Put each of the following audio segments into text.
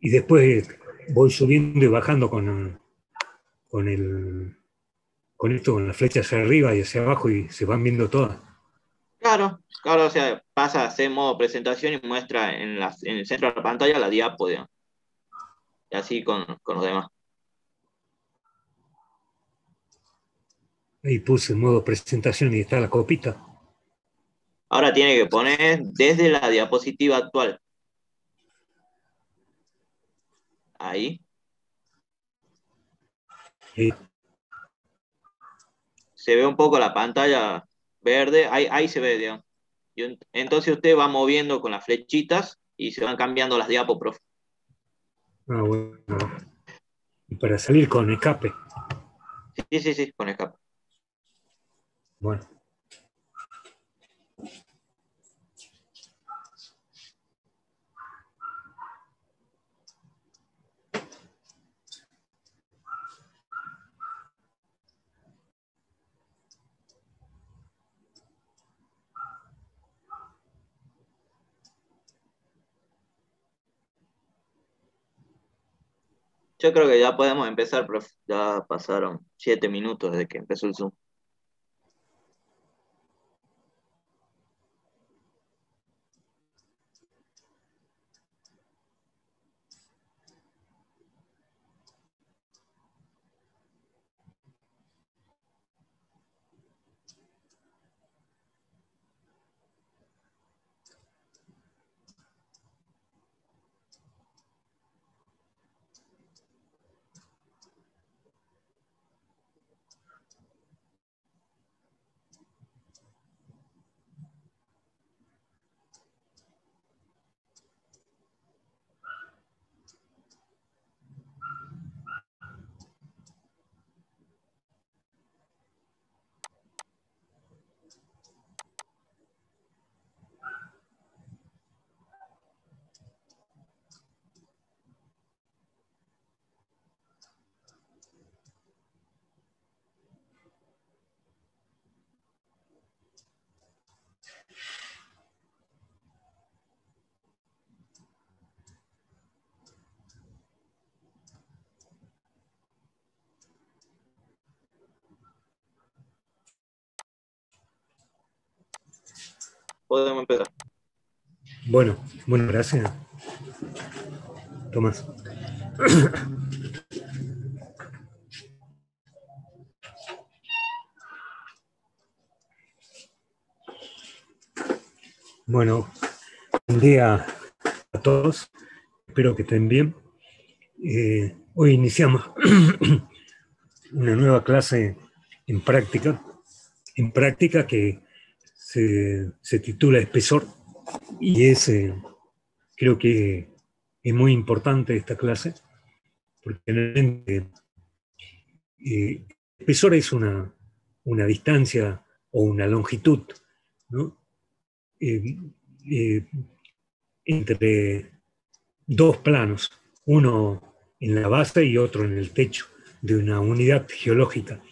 y después voy subiendo y bajando con esto, con la flecha hacia arriba y hacia abajo y se van viendo todas. Claro, claro, o sea, pasa a hacer modo presentación y muestra en el centro de la pantalla la diapo, digamos, y así con los demás. Ahí puse modo presentación y está la copita. Ahora tiene que poner desde la diapositiva actual. Ahí. Y Se ve un poco la pantalla verde, ahí se ve, digamos. Entonces usted va moviendo con las flechitas y se van cambiando las diapos, profe. bueno, y para salir con escape. Sí, sí, sí, con escape. Bueno, Yo creo que ya podemos empezar, profe. Ya pasaron 7 minutos desde que empezó el Zoom. Podemos empezar. bueno, bueno, gracias, Tomás. Bueno, buen día a todos. Espero que estén bien. Hoy iniciamos una nueva clase en práctica que se titula Espesor y creo que es muy importante esta clase porque realmente espesor es una distancia o una longitud, ¿no? Eh, eh, entre dos planos, uno en la base y otro en el techo de una unidad geológica.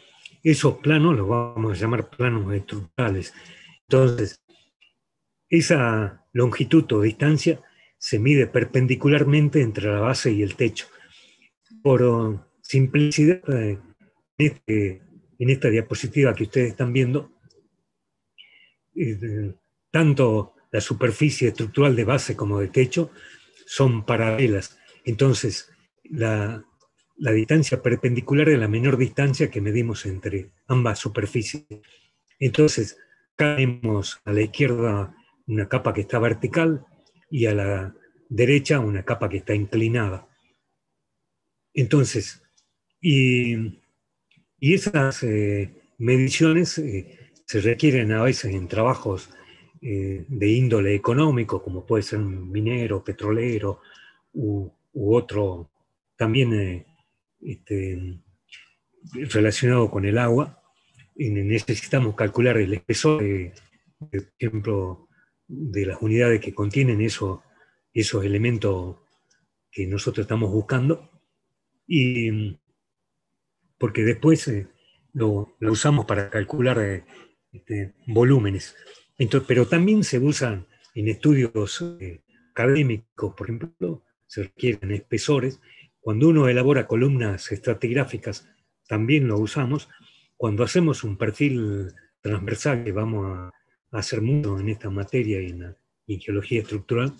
Esos planos los vamos a llamar planos estructurales. Entonces, esa longitud o distancia se mide perpendicularmente entre la base y el techo. Por simplicidad, en esta diapositiva que ustedes están viendo, tanto la superficie estructural de base como de techo son paralelas. Entonces, la distancia perpendicular es la menor distancia que medimos entre ambas superficies. Entonces, acá tenemos a la izquierda una capa que está vertical y a la derecha una capa que está inclinada. Entonces, y esas mediciones se requieren a veces en trabajos de índole económico, como puede ser un minero, petrolero u otro también relacionado con el agua. Necesitamos calcular el espesor, por ejemplo, de las unidades que contienen esos elementos que nosotros estamos buscando, y porque después lo usamos para calcular volúmenes. Entonces, pero también se usan en estudios académicos, por ejemplo, se requieren espesores. Cuando uno elabora columnas estratigráficas, también lo usamos. Cuando hacemos un perfil transversal, que vamos a hacer mucho en esta materia y en geología estructural,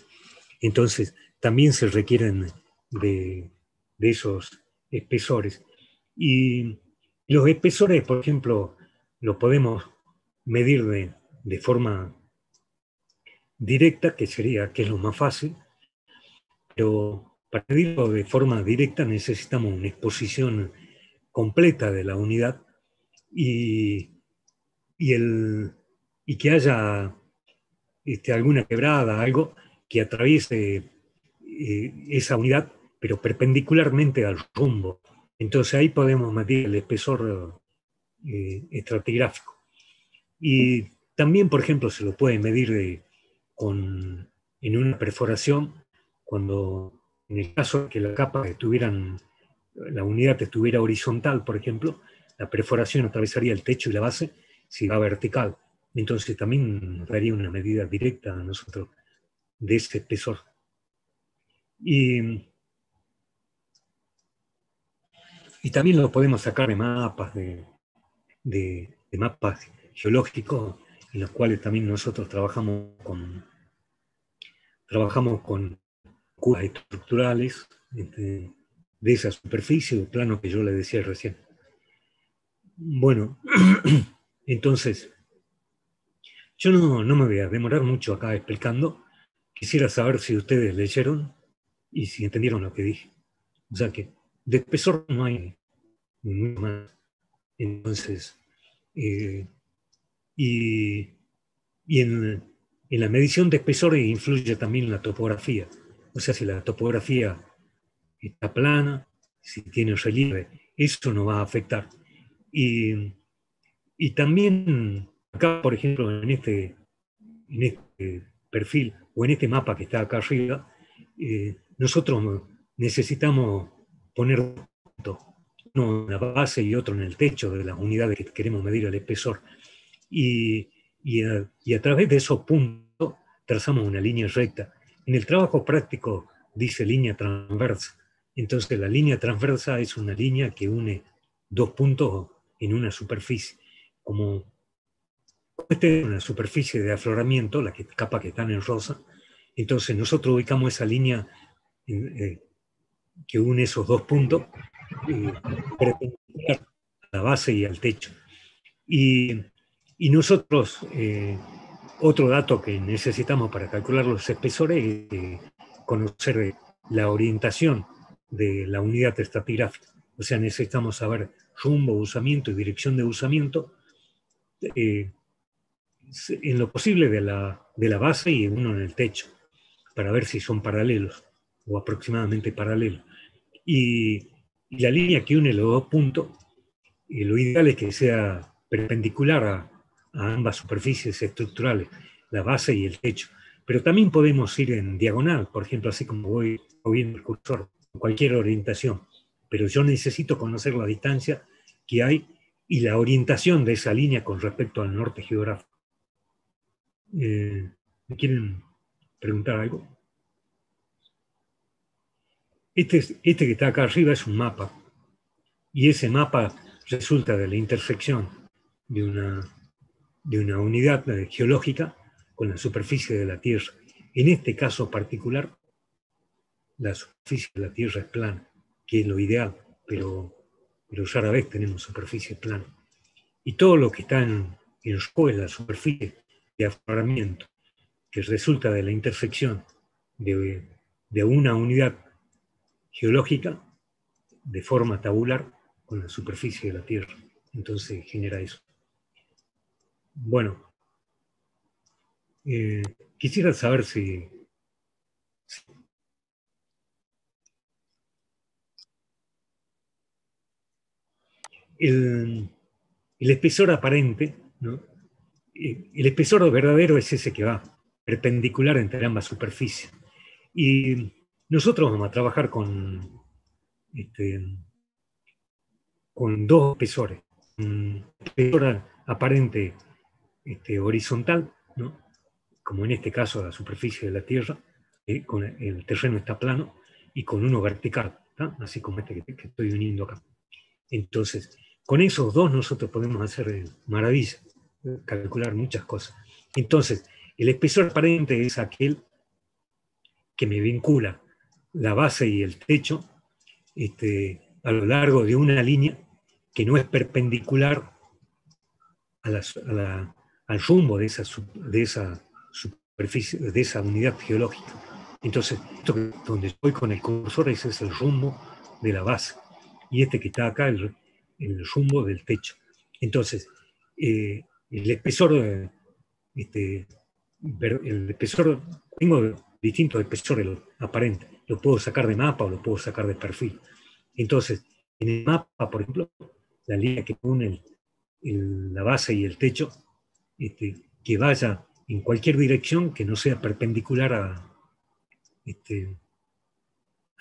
entonces también se requieren de esos espesores. Y los espesores, por ejemplo, los podemos medir de forma directa, que es lo más fácil, pero para medirlo de forma directa necesitamos una exposición completa de la unidad y, y, y que haya alguna quebrada, algo que atraviese esa unidad, pero perpendicularmente al rumbo. Entonces ahí podemos medir el espesor estratigráfico. Y también, por ejemplo, se lo puede medir en una perforación, cuando en el caso de que la unidad estuviera horizontal, por ejemplo, la perforación atravesaría el techo y la base si va vertical. Entonces también nos daría una medida directa a nosotros de ese espesor. Y también lo podemos sacar de mapas, de mapas geológicos, en los cuales también nosotros trabajamos con curvas estructurales de esa superficie o plano que yo le decía recién. Bueno, entonces, yo no me voy a demorar mucho acá explicando. Quisiera saber si ustedes leyeron y si entendieron lo que dije. O sea que de espesor no hay mucho más. Entonces, y en la medición de espesores influye también la topografía. O sea, si la topografía está plana, si tiene relieve, eso no va a afectar. Y también acá, por ejemplo, en este perfil o en este mapa que está acá arriba, nosotros necesitamos poner uno en la base y otro en el techo de las unidades que queremos medir el espesor. Y a través de esos puntos trazamos una línea recta. En el trabajo práctico dice línea transversa. Entonces la línea transversa es una línea que une dos puntos en una superficie. Como esta es una superficie de afloramiento, la capa que está en rosa, entonces nosotros ubicamos esa línea que une esos dos puntos perpendicular a la base y al techo. Y nosotros, otro dato que necesitamos para calcular los espesores es conocer la orientación de la unidad estratigráfica. O sea, necesitamos saber rumbo, usamiento y dirección de usamiento, en lo posible de la base y uno en el techo, para ver si son paralelos o aproximadamente paralelos. Y la línea que une los dos puntos, lo ideal es que sea perpendicular a ambas superficies estructurales, la base y el techo. Pero también podemos ir en diagonal, por ejemplo, así como voy moviendo el cursor, en cualquier orientación. Pero yo necesito conocer la distancia que hay y la orientación de esa línea con respecto al norte geográfico. ¿Me quieren preguntar algo? Este que está acá arriba es un mapa. Y ese mapa resulta de la intersección de una unidad geológica con la superficie de la Tierra. En este caso particular, la superficie de la Tierra es plana, que es lo ideal, pero rara vez tenemos superficie plana. Y todo lo que está en juego es la superficie de afloramiento, que resulta de la intersección de una unidad geológica de forma tabular con la superficie de la Tierra. Entonces genera eso. Bueno, quisiera saber si el espesor aparente, ¿no? El espesor verdadero es ese que va perpendicular entre ambas superficies. Y nosotros vamos a trabajar con dos espesores. Un espesor aparente horizontal, ¿no? Como en este caso la superficie de la Tierra, con el terreno está plano, y con uno vertical, ¿tá? Así como este que estoy uniendo acá. Entonces, con esos dos nosotros podemos hacer maravillas, calcular muchas cosas. Entonces, el espesor aparente es aquel que me vincula la base y el techo a lo largo de una línea que no es perpendicular al rumbo de esa superficie, de esa unidad geológica. Entonces, donde estoy con el cursor, ese es el rumbo de la base. Y este que está acá, el rumbo del techo. Entonces, el espesor, tengo distintos espesores aparentes. Lo puedo sacar de mapa o lo puedo sacar de perfil. Entonces, en el mapa, por ejemplo, la línea que une la base y el techo, que vaya en cualquier dirección que no sea perpendicular a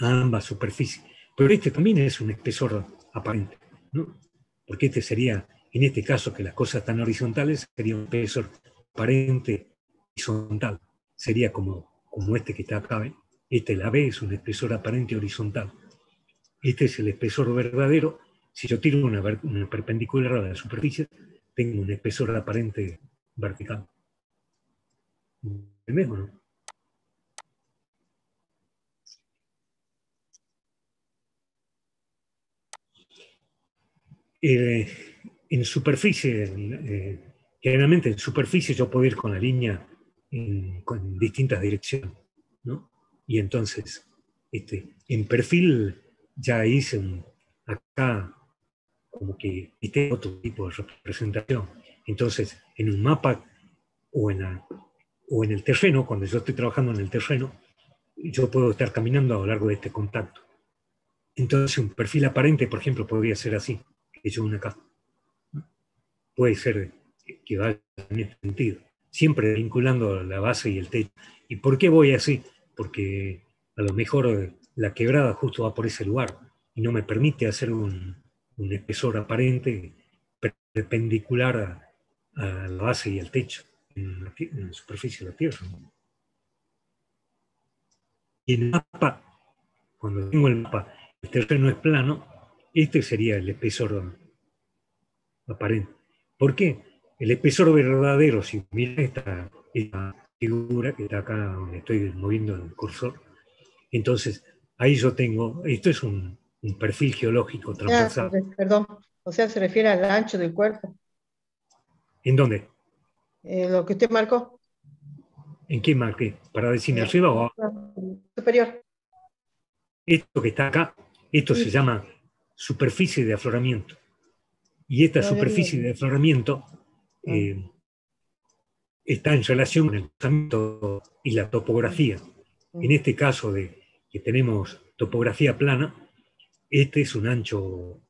ambas superficies. Pero este también es un espesor aparente, ¿no? Porque este sería, en este caso que las cosas están horizontales, sería un espesor aparente horizontal. Sería como este que está acá, ¿eh? La B es un espesor aparente horizontal. Este es el espesor verdadero. Si yo tiro una perpendicular a la superficie, tengo un espesor aparente vertical. ¿El mismo, no? En superficie, generalmente en superficie yo puedo ir con la línea con distintas direcciones, ¿no? Y entonces, en perfil ya hice acá como que otro tipo de representación. Entonces, en un mapa o en el terreno, cuando yo estoy trabajando en el terreno, yo puedo estar caminando a lo largo de este contacto. Entonces, un perfil aparente, por ejemplo, podría ser así, que yo una acá. Puede ser que vaya en este sentido, siempre vinculando la base y el techo. ¿Y por qué voy así? Porque a lo mejor la quebrada justo va por ese lugar y no me permite hacer un espesor aparente perpendicular a la base y el techo en la superficie de la Tierra. Y en el mapa, cuando tengo el mapa, el terreno es plano, este sería el espesor aparente. ¿Por qué? El espesor verdadero, si mira esta figura que está acá donde estoy moviendo el cursor, entonces ahí yo tengo, esto es un perfil geológico transversal. Perdón, o sea, se refiere al ancho del cuerpo. ¿En dónde? Lo que usted marcó. ¿En qué marqué? ¿Para decirme arriba o abajo? Superior. Esto que está acá, esto se llama superficie de afloramiento. Y esta superficie de afloramiento está en relación con el pensamiento y la topografía. En este caso de que tenemos topografía plana, este es un ancho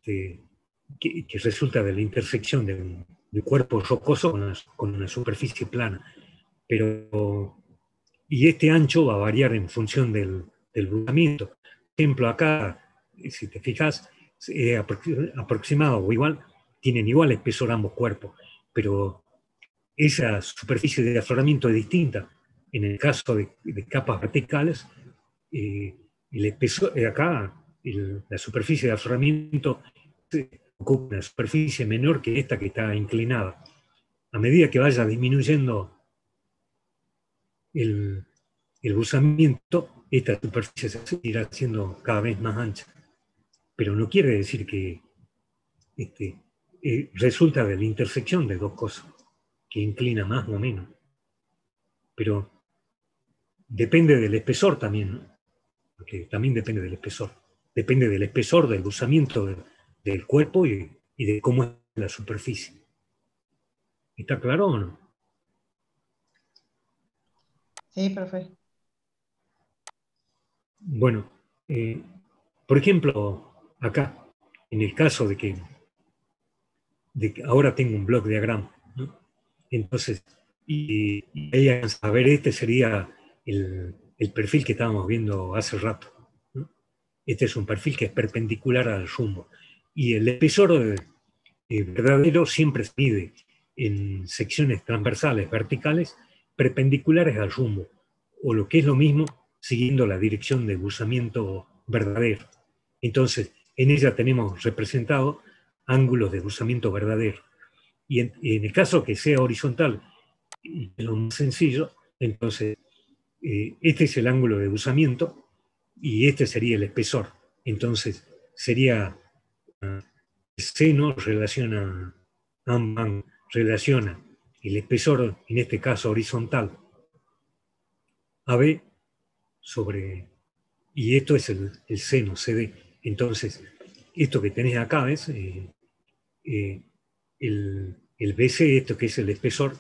que resulta de la intersección de un cuerpo rocoso con una superficie plana. Y este ancho va a variar en función del brusamiento. Por ejemplo, acá, si te fijas, aproximado o igual, tienen igual espesor ambos cuerpos, pero esa superficie de afloramiento es distinta. En el caso de capas verticales, el espesor, acá la superficie de afloramiento ocupa una superficie menor que esta que está inclinada. A medida que vaya disminuyendo el brusamiento, esta superficie se irá haciendo cada vez más ancha. Pero no quiere decir que resulta de la intersección de dos cosas, que inclina más o menos. Pero depende del espesor también, ¿no? Porque también depende del espesor. Depende del espesor, del brusamiento del cuerpo y de cómo es la superficie. ¿Está claro o no? Sí, profe. Bueno, por ejemplo, acá, en el caso de que ahora tengo un block diagrama, ¿no? Entonces, y ahí a ver, este sería el perfil que estábamos viendo hace rato, ¿no? Este es un perfil que es perpendicular al rumbo. Y el espesor verdadero siempre se mide en secciones transversales verticales perpendiculares al rumbo, o lo que es lo mismo, siguiendo la dirección de buzamiento verdadero. Entonces, en ella tenemos representado ángulos de buzamiento verdadero. Y en el caso que sea horizontal, y lo más sencillo, entonces este es el ángulo de buzamiento y este sería el espesor. Entonces sería el seno relaciona el espesor, en este caso horizontal, AB sobre, y esto es el seno CD. Entonces, esto que tenés acá es el BC, esto que es el espesor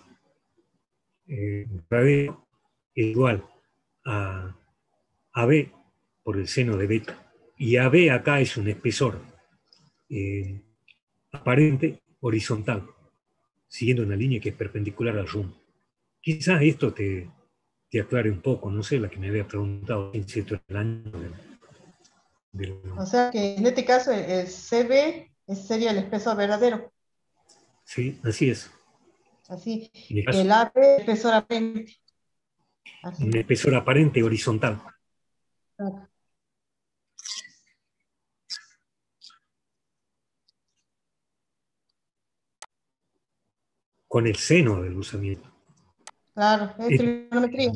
verdadero, es igual a AB por el seno de beta. Y AB acá es un espesor aparente horizontal, siguiendo una línea que es perpendicular al rumbo. Quizás esto te aclare un poco, no sé, la que me había preguntado, en cierto el año O sea que en este caso el CB sería el espesor verdadero. Sí, así es. Así. En el Y caso, el AB espesor aparente. Así. un espesor aparente horizontal. Claro. Con el seno del buzamiento. Claro, es trigonometría.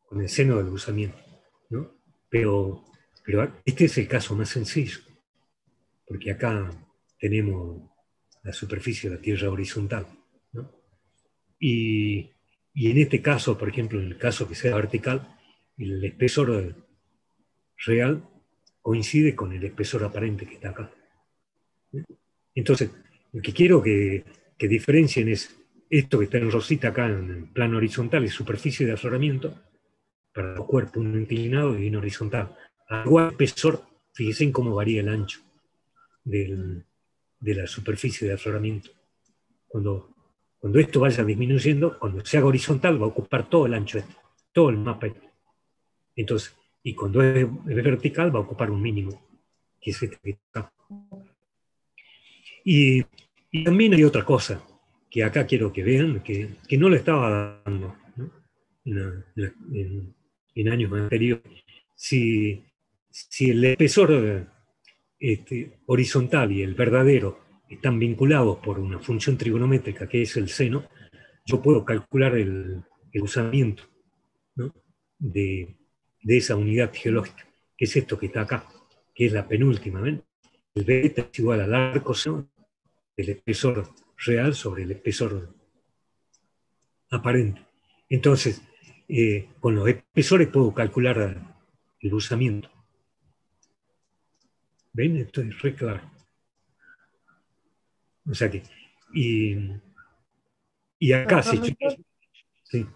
Con el seno del buzamiento, ¿no? Pero este es el caso más sencillo, porque acá tenemos la superficie de la Tierra horizontal, ¿no? Y en este caso, por ejemplo, en el caso que sea vertical, el espesor real coincide con el espesor aparente que está acá. Entonces, lo que quiero que diferencien es esto que está en rosita acá en el plano horizontal, es superficie de afloramiento, para los cuerpos, uno inclinado y uno horizontal. Al igual espesor, fíjense en cómo varía el ancho de la superficie de afloramiento. Cuando esto vaya disminuyendo, cuando se haga horizontal, va a ocupar todo el ancho este, todo el mapa este. Entonces, y cuando es vertical, va a ocupar un mínimo, que es este que está acá. Y también hay otra cosa que acá quiero que vean, que no lo estaba dando, ¿no? en años anteriores. Si el espesor horizontal y el verdadero están vinculados por una función trigonométrica que es el seno, yo puedo calcular el usamiento, ¿no? de esa unidad geológica, que es esto que está acá, que es la penúltima. ¿ven? El beta es igual al arco seno del espesor real sobre el espesor aparente. Entonces, con los espesores puedo calcular el usamiento. ¿Ven? Esto es re claro. O sea que, y acá sí, sí.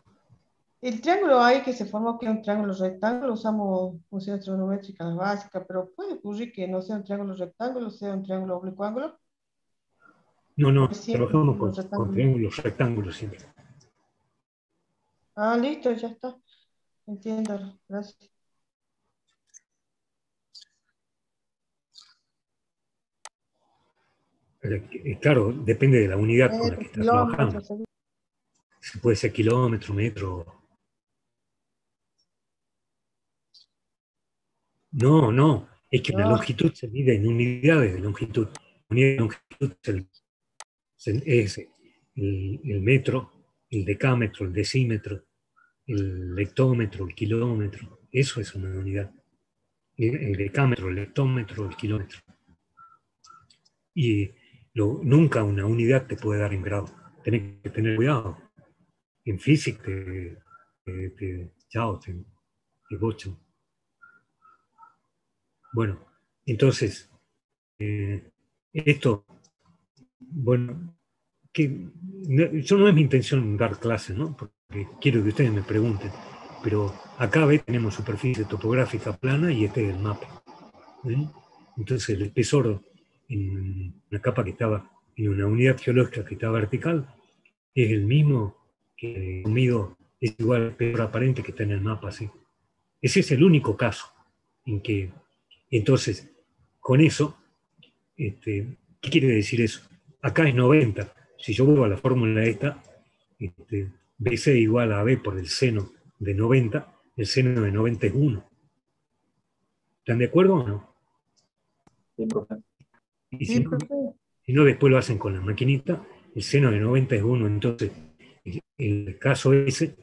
El triángulo ahí que se formó, que es un triángulo rectángulo, usamos funciones trigonométricas básicas, pero puede ocurrir que no sea un triángulo rectángulo, sea un triángulo oblicuo ángulo, o No, es siempre un trabajamos triángulo con rectángulo. triángulos rectángulos siempre. Ah, listo, ya está. Entiendo, gracias. Claro, depende de la unidad con la que está trabajando. Kilómetros, sí. Si puede ser kilómetro, metro. No, es que la No, longitud se mide en unidades de longitud. Unidad de longitud es el metro, el decámetro, el decímetro, el hectómetro, el kilómetro. Eso es una unidad. El decámetro, el hectómetro, el kilómetro. Y nunca una unidad te puede dar en grado. Tenés que tener cuidado. En física te bochan. Bueno, entonces, esto, bueno, yo no es mi intención dar clases, ¿no? Porque quiero que ustedes me pregunten, pero acá tenemos superficie topográfica plana y este es el mapa. ¿Ven? Entonces el espesor en una capa que estaba, en una unidad geológica que está vertical, es el mismo que conmigo es igual al espesor aparente que está en el mapa así. Ese es el único caso en que, entonces, con eso, ¿qué quiere decir eso? Acá es 90. Si yo vuelvo a la fórmula esta, BC igual a B por el seno de 90, el seno de 90 es 1. ¿Están de acuerdo o no? Sí, profe. Y Sí, profe. si no, después lo hacen con la maquinita, el seno de 90 es 1, entonces en el caso ese,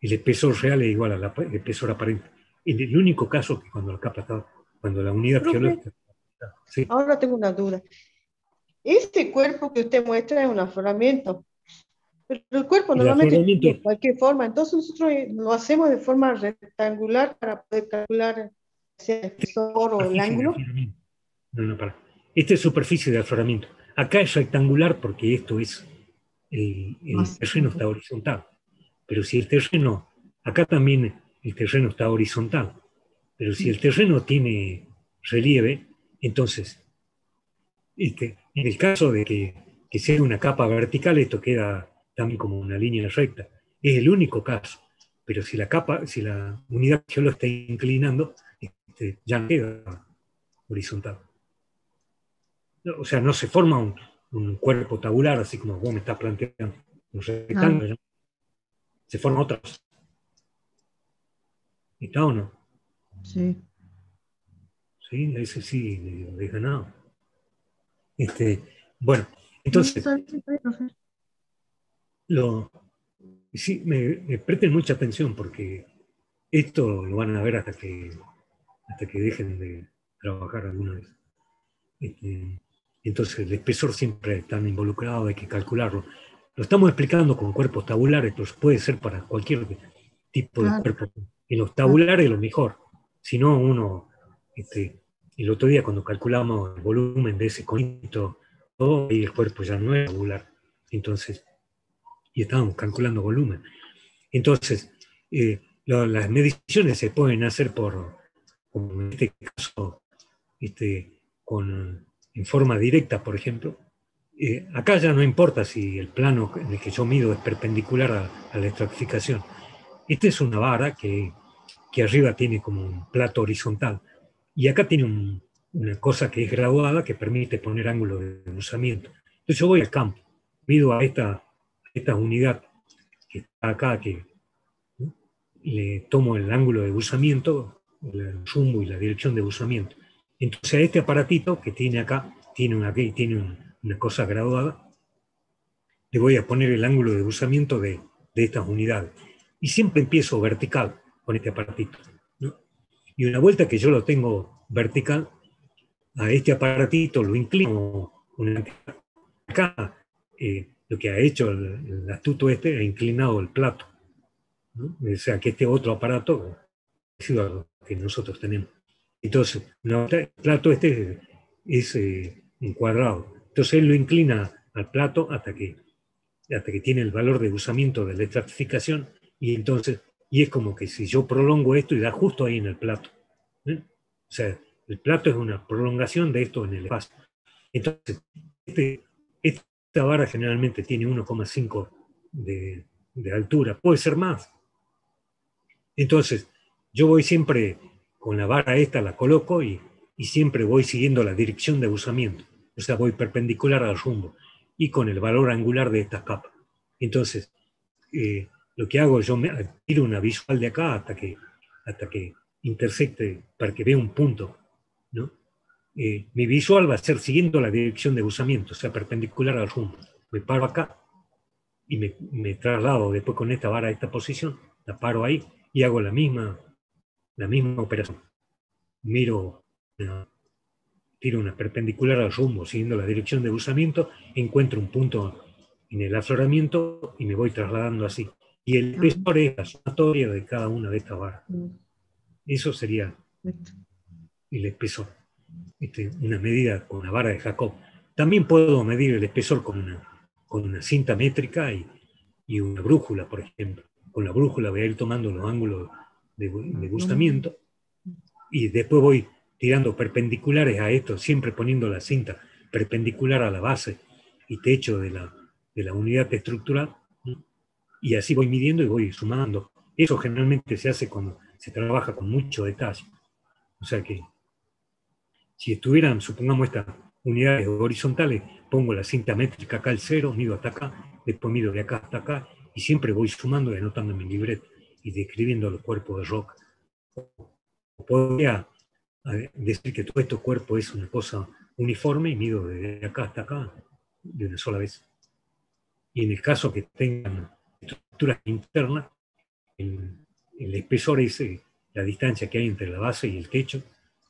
el espesor real es igual al espesor aparente. En el único caso que cuando la capa está, cuando la unidad Profe, geológica está, ¿sí? ahora tengo una duda. Este cuerpo que usted muestra es un afloramiento, pero el cuerpo El normalmente afloramiento, tiene cualquier forma, entonces nosotros lo hacemos de forma rectangular para poder calcular si el espesor o el superficie de ángulo. afloramiento. No, para. Esta es superficie de afloramiento. Acá es rectangular porque esto es, el terreno está horizontal. Pero si el terreno, acá también el terreno está horizontal, pero si el terreno tiene relieve, entonces, en el caso de que sea una capa vertical, esto queda también como una línea recta. Es el único caso. Pero si la unidad geológica está inclinando, ya no queda horizontal. O sea, no se forma un cuerpo tabular, así como vos me estás planteando, un rectángulo. Se forma otra cosa. ¿Está o no? Sí. Sí, ese sí, lo he ganado. Bueno, entonces, sí, me presten mucha atención porque esto lo van a ver hasta que dejen de trabajar alguna vez. Entonces, el espesor siempre está involucrado, hay que calcularlo. Lo estamos explicando con cuerpos tabulares, pero puede ser para cualquier tipo de cuerpo. En los tabulares lo mejor. Si no, uno, el otro día cuando calculamos el volumen de ese conito, todo, y el cuerpo ya no es tabular. Entonces, y estábamos calculando volumen. Entonces, las mediciones se pueden hacer como en este caso, en forma directa, por ejemplo. Acá ya no importa si el plano en el que yo mido es perpendicular a la estratificación. Esta es una vara que arriba tiene como un plato horizontal. Y acá tiene una cosa que es graduada que permite poner ángulo de desplazamiento. Entonces yo voy al campo, mido a esta unidad que está acá, ¿no? Le tomo el ángulo de buzamiento, el rumbo y la dirección de buzamiento. Entonces a este aparatito que tiene acá, tiene una cosa graduada, le voy a poner el ángulo de buzamiento de estas unidades. Y siempre empiezo vertical con este aparatito, ¿no? Y una vuelta que yo lo tengo vertical, a este aparatito lo inclino. Acá lo que ha hecho el astuto ha inclinado el plato, ¿no? O sea que este otro aparato parecido a lo que nosotros tenemos. Entonces, el plato es un cuadrado. Entonces él lo inclina al plato hasta que tiene el valor de usamiento de la estratificación y es como que si yo prolongo esto y da justo ahí en el plato. ¿Eh? O sea, el plato es una prolongación de esto en el espacio. Entonces, esta vara generalmente tiene 1,5 de altura, puede ser más. Entonces, yo voy siempre con la vara esta, la coloco y siempre voy siguiendo la dirección de buzamiento. O sea, voy perpendicular al rumbo y con el valor angular de estas capas. Entonces, lo que hago, yo me tiro una visual de acá hasta que intersecte, para que vea un punto, ¿no? Mi visual va a ser siguiendo la dirección de buzamiento, o sea, perpendicular al rumbo. Me paro acá y me traslado después con esta vara a esta posición, la paro ahí y hago la misma operación. Tiro una perpendicular al rumbo, siguiendo la dirección de buzamiento, encuentro un punto en el afloramiento y me voy trasladando así. Y el espesor es la sumatoria de cada una de estas varas. Eso sería el espesor. Una medida con una vara de Jacob. También puedo medir el espesor con una cinta métrica y una brújula, por ejemplo. Con la brújula voy a ir tomando los ángulos de buzamiento y después voy tirando perpendiculares a esto, siempre poniendo la cinta perpendicular a la base y techo de la unidad estructural, ¿no? Y así voy midiendo y voy sumando. Eso generalmente se hace cuando se trabaja con mucho detalle. O sea que si estuvieran, supongamos, estas unidades horizontales, pongo la cinta métrica acá al 0, mido hasta acá, después mido de acá hasta acá, y siempre voy sumando y anotando en mi libreta. y describiendo los cuerpos de roca. O podría decir que todo este cuerpo es una cosa uniforme y mido de acá hasta acá de una sola vez. Y en el caso que tengan estructuras internas, el espesor es la distancia que hay entre la base y el techo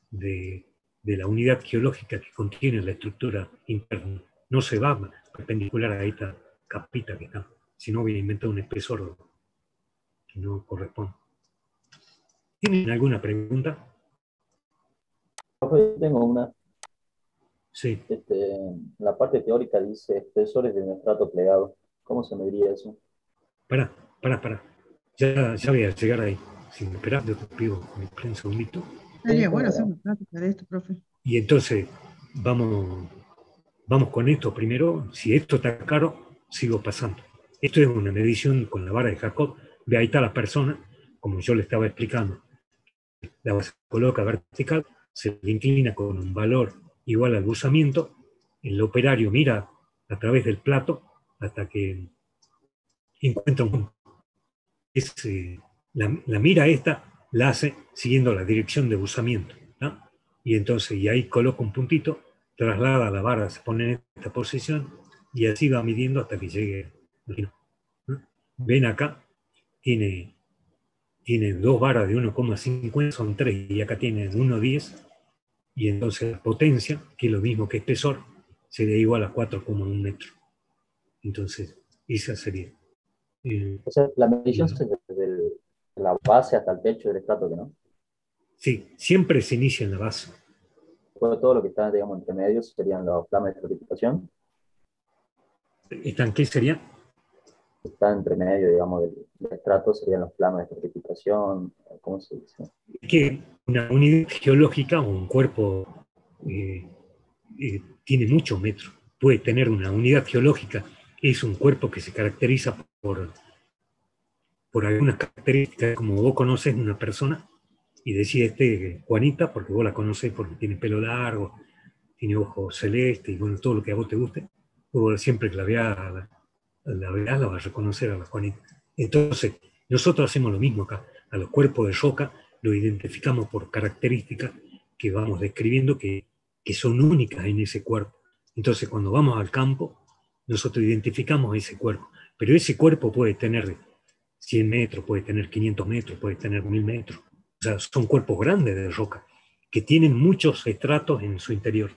de la unidad geológica que contiene la estructura interna. No se va perpendicular a esta capita que está, sino voy a inventar un espesor que no corresponde. ¿Tienen alguna pregunta? Profe, tengo una. Sí. La parte teórica dice espesores de un estrato plegado. ¿Cómo se mediría eso? Pará. Ya voy a llegar ahí. Si me esperás, yo te pido que me esperen un segundito. Sería bueno hacer una práctica de esto, profe. Y entonces, vamos con esto primero. Si esto está claro, sigo pasando. Esto es una medición con la vara de Jacob. De ahí está la persona, como yo le estaba explicando. La base se coloca vertical, se inclina con un valor igual al buzamiento. El operario mira a través del plato hasta que encuentra un punto. La mira esta la hace siguiendo la dirección de buzamiento, ¿no? Y entonces, y ahí coloca un puntito, traslada la vara, se pone en esta posición y así va midiendo hasta que llegue. ¿No? Ven acá, tiene 2 varas de 1,50, son 3, y acá tiene 1,10, y entonces la potencia, que es lo mismo que espesor, sería igual a 4,1 metros. Entonces, esa sería. O sea, la medición se hace desde la base hasta el techo del estrato, ¿no? Sí, siempre se inicia en la base. Después todo lo que está, digamos, entre medios serían los planos de estratificación. ¿Están qué sería? Está entre medio, digamos, del estrato serían los planos de estratificación. ¿Cómo se dice? Es que una unidad geológica o un cuerpo tiene muchos metros. Puede tener una unidad geológica, es un cuerpo que se caracteriza por algunas características, como vos conoces una persona y decís Juanita, porque vos la conocés porque tiene pelo largo, tiene ojos celestes y bueno, todo lo que a vos te guste. Vos siempre que la veas, la vas a reconocer a la Juanita. Entonces, nosotros hacemos lo mismo acá. A los cuerpos de roca los identificamos por características que vamos describiendo que son únicas en ese cuerpo. Entonces, cuando vamos al campo, nosotros identificamos ese cuerpo. Pero ese cuerpo puede tener 100 metros, puede tener 500 metros, puede tener 1000 metros. O sea, son cuerpos grandes de roca que tienen muchos estratos en su interior.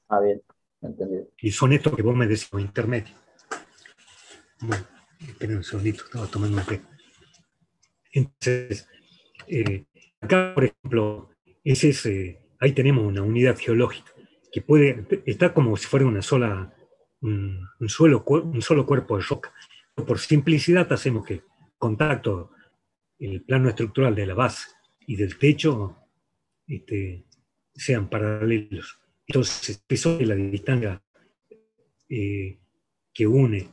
Ah, bien, entendido. Y son estos que vos me decís, los intermedios. Bueno, esperen un segundito, estaba tomando un té. Entonces, acá, por ejemplo, ahí tenemos una unidad geológica que está como si fuera un solo cuerpo de roca. Por simplicidad hacemos que contacto, el plano estructural de la base y del techo sean paralelos. Entonces, eso es la distancia que une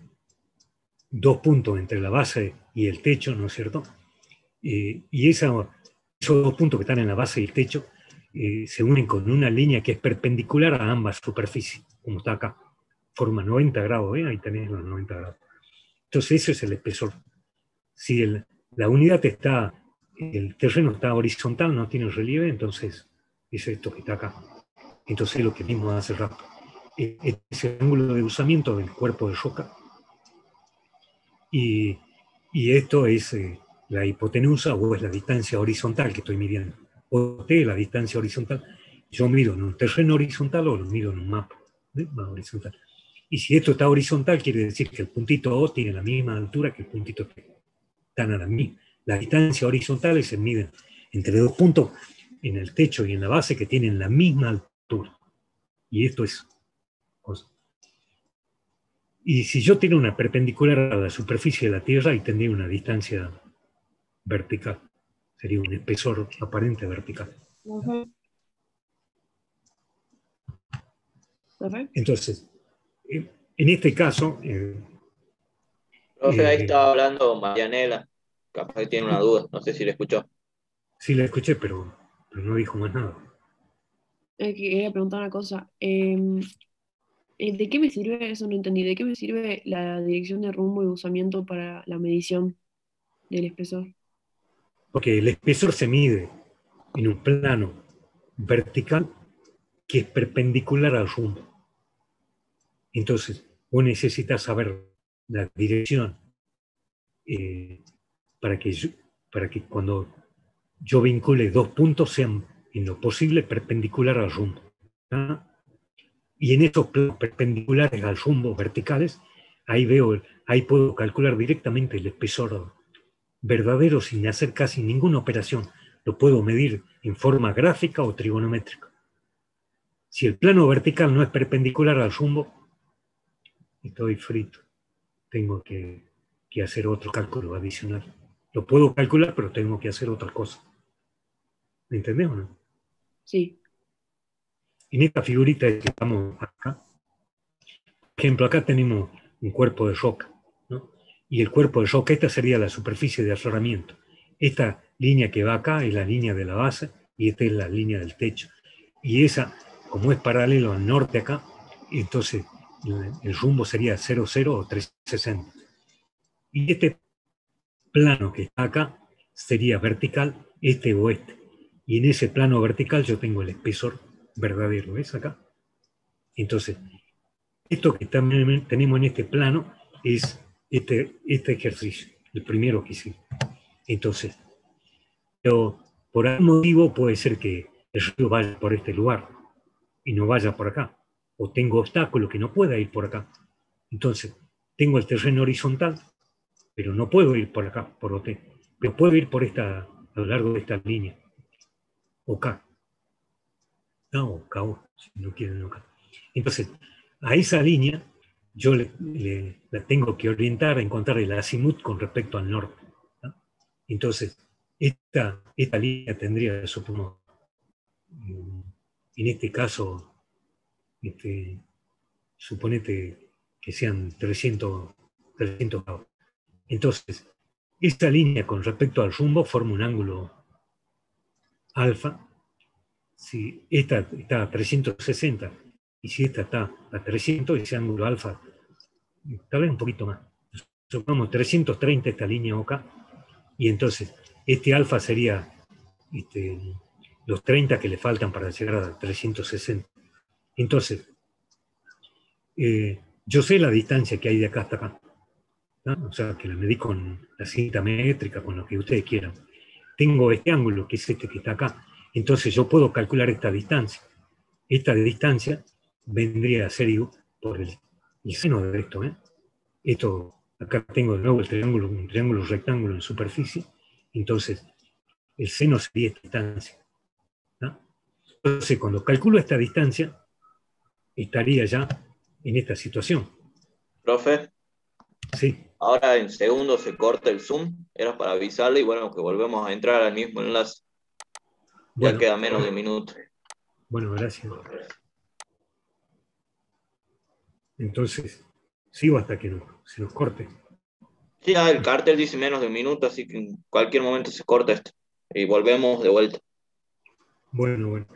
2 puntos entre la base y el techo, ¿no es cierto? Y esos 2 puntos que están en la base y el techo se unen con una línea que es perpendicular a ambas superficies, como está acá. Forma 90 grados, ¿eh? Ahí tenés los 90 grados. Entonces, eso es el espesor. Si la unidad el terreno está horizontal, no tiene relieve, entonces es esto que está acá. Entonces, lo que mismo hace rato. Ese ángulo de usamiento del cuerpo de roca. Y esto es la hipotenusa o es la distancia horizontal que estoy midiendo. OT es la distancia horizontal. Yo mido en un terreno horizontal o lo mido en un mapa horizontal. Y si esto está horizontal, quiere decir que el puntito O tiene la misma altura que el puntito T. Están a la misma. La distancia horizontal se mide entre 2 puntos en el techo y en la base que tienen la misma altura. Y esto es cosa. Y si yo tengo una perpendicular a la superficie de la Tierra, ahí tendría una distancia vertical. Sería un espesor aparente vertical. Entonces, en este caso... Profe, ahí estaba hablando Marianela. Capaz que tiene una duda, no sé si le escuchó. Sí, la escuché, pero no dijo más nada. Quería preguntar una cosa. ¿De qué me sirve eso? No entendí. ¿De qué me sirve la dirección de rumbo y usamiento para la medición del espesor? Porque el espesor se mide en un plano vertical que es perpendicular al rumbo. Entonces, vos necesitas saber la dirección para que cuando yo vincule dos puntos sean en lo posible perpendicular al rumbo. ¿Ah? Y en esos planos perpendiculares al rumbo verticales, ahí puedo calcular directamente el espesor verdadero sin hacer casi ninguna operación. Lo puedo medir en forma gráfica o trigonométrica. Si el plano vertical no es perpendicular al rumbo, estoy frito. Tengo que hacer otro cálculo adicional. Lo puedo calcular, pero tengo que hacer otra cosa. ¿Me entendés o no? Sí. En esta figurita que estamos acá, por ejemplo, acá tenemos un cuerpo de roca, ¿no? Y el cuerpo de roca, esta sería la superficie de afloramiento. Esta línea que va acá es la línea de la base y esta es la línea del techo. Y esa, como es paralelo al norte acá, entonces el rumbo sería 00 o 360. Y este plano que está acá sería vertical, este o este. Y en ese plano vertical yo tengo el espesor verdadero, ¿ves acá? Entonces, esto que también tenemos en este plano es este ejercicio, el primero que hicimos. Entonces, pero por algún motivo puede ser que el río vaya por este lugar y no vaya por acá. O tengo obstáculos que no pueda ir por acá. Entonces, tengo el terreno horizontal, pero no puedo ir por acá, por OT. Pero puedo ir por a lo largo de esta línea. O acá. No, o acá, si no quieren acá. Entonces, a esa línea yo la tengo que orientar a encontrar el azimut con respecto al norte, ¿no? Entonces, esta línea tendría, supongo, en este caso, suponete que sean 300 grados. Entonces, esta línea con respecto al rumbo forma un ángulo alfa. Si esta está a 360 y si esta está a 300, ese ángulo alfa, tal vez un poquito más. Supongamos 330 esta línea acá, y entonces este alfa sería los 30 que le faltan para llegar a 360. Entonces, yo sé la distancia que hay de acá hasta acá, ¿no? O sea, que la medí con la cinta métrica, con lo que ustedes quieran. Tengo este ángulo, que es este que está acá. Entonces yo puedo calcular esta distancia. Esta distancia vendría a ser por el seno de esto, ¿eh? Esto, acá tengo de nuevo un triángulo rectángulo en superficie. Entonces, el seno sería esta distancia, ¿no? Entonces, cuando calculo esta distancia, estaría ya en esta situación. Profe, Sí. ahora en segundos se corta el Zoom, era para avisarle y bueno, que volvemos a entrar al mismo enlace. Ya Bueno, queda menos de un minuto. bueno, gracias. Entonces, sigo hasta que se nos corte. Sí, el cartel dice menos de un minuto, así que en cualquier momento se corta esto. Y volvemos de vuelta. Bueno.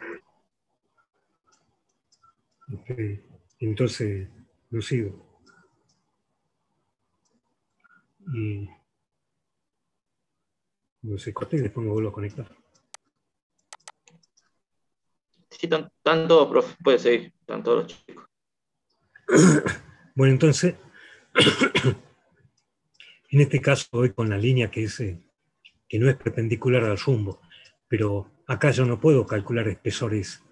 Entonces, lo sigo. Y no se corte y después me vuelvo a conectar. Sí, están todos, profe, puede seguir, están todos los chicos. Bueno, entonces, en este caso voy con la línea que no es perpendicular al rumbo, pero acá yo no puedo calcular espesores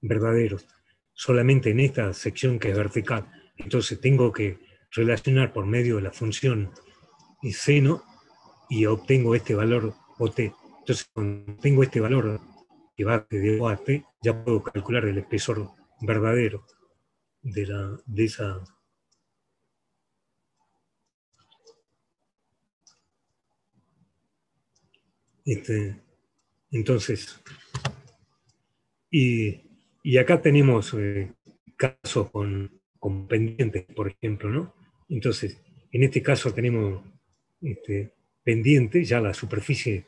verdaderos, solamente en esta sección que es vertical. Entonces tengo que relacionar por medio de la función seno y obtengo este valor OT. Entonces, cuando tengo este valor que va de O a T, ya puedo calcular el espesor verdadero de esa. Entonces, y acá tenemos casos con pendientes, por ejemplo, ¿no? Entonces, en este caso tenemos pendiente, ya la superficie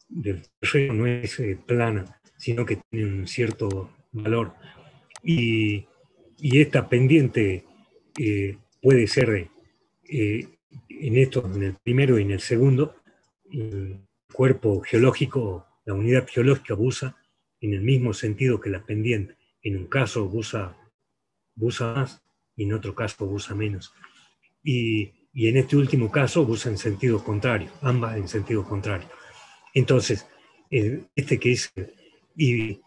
del terreno no es plana, sino que tiene un cierto valor. Y y esta pendiente puede ser en el primero y en el segundo, el cuerpo geológico, la unidad geológica busa en el mismo sentido que la pendiente. En un caso busa más y en otro caso busa menos. Y en este último caso busa en sentido contrario, ambas en sentido contrario. Entonces, este que es... Y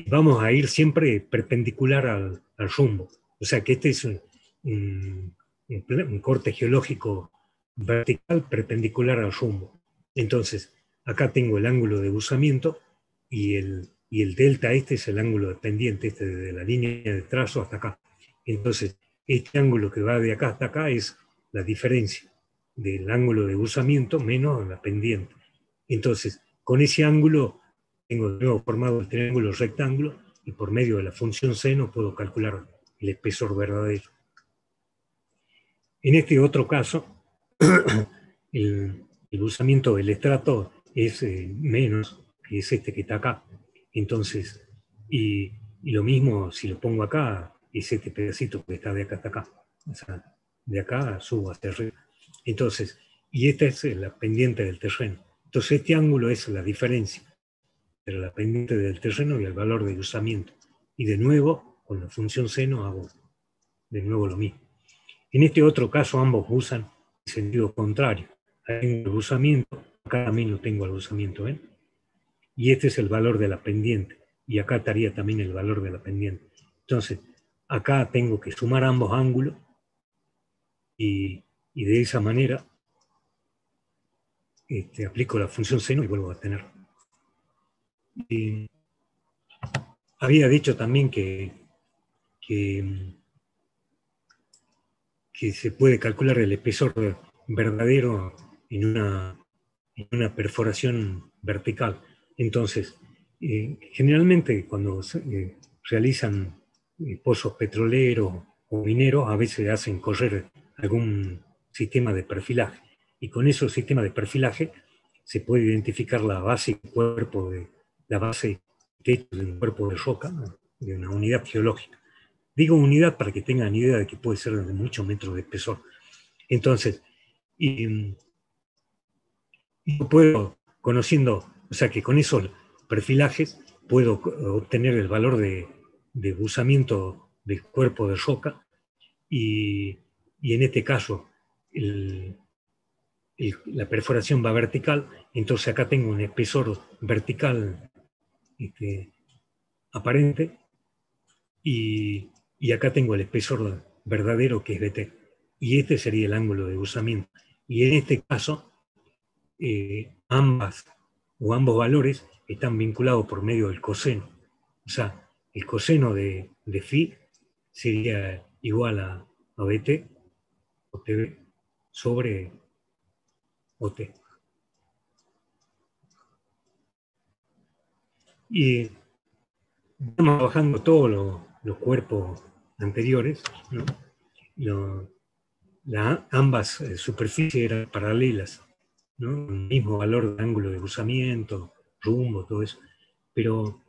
vamos a ir siempre perpendicular al rumbo. O sea que este es un corte geológico vertical perpendicular al rumbo. Entonces, acá tengo el ángulo de buzamiento y el delta este es el ángulo de pendiente, este de la línea de trazo hasta acá. Entonces, este ángulo que va de acá hasta acá es la diferencia del ángulo de buzamiento menos la pendiente. Entonces, con ese ángulo tengo de nuevo formado el triángulo rectángulo y por medio de la función seno puedo calcular el espesor verdadero. En este otro caso, el buzamiento del estrato es menos, que es este que está acá. Entonces, y lo mismo si lo pongo acá, es este pedacito que está de acá hasta acá. O sea, de acá subo hasta arriba. Entonces, y esta es la pendiente del terreno. Entonces, este ángulo es la diferencia entre la pendiente del terreno y el valor de buzamiento. Y de nuevo, con la función seno hago de nuevo lo mismo. En este otro caso, ambos usan en sentido contrario. Hay un buzamiento, acá también lo tengo al buzamiento, ¿ven? Y este es el valor de la pendiente. Y acá estaría también el valor de la pendiente. Entonces, acá tengo que sumar ambos ángulos y de esa manera aplico la función seno y vuelvo a tener. Había dicho también que se puede calcular el espesor verdadero en una perforación vertical. Entonces, generalmente cuando realizan pozos petroleros o mineros, a veces hacen correr algún sistema de perfilaje. Y con esos sistemas de perfilaje se puede identificar la base y cuerpo de la base techo de un cuerpo de roca, ¿no? De una unidad geológica. Digo unidad para que tengan idea de que puede ser de muchos metros de espesor. Entonces, yo puedo, conociendo, o sea que con esos perfilajes puedo obtener el valor de buzamiento del cuerpo de roca y en este caso la perforación va vertical, entonces acá tengo un espesor vertical aparente y acá tengo el espesor verdadero que es BT. Y este sería el ángulo de buzamiento. Y en este caso, ambos valores están vinculados por medio del coseno. O sea, el coseno de phi sería igual a BT o TV sobre OT. Y estamos trabajando todos los cuerpos anteriores, ¿no? Ambas superficies eran paralelas, ¿no? El mismo valor de ángulo de buzamiento, rumbo, todo eso. Pero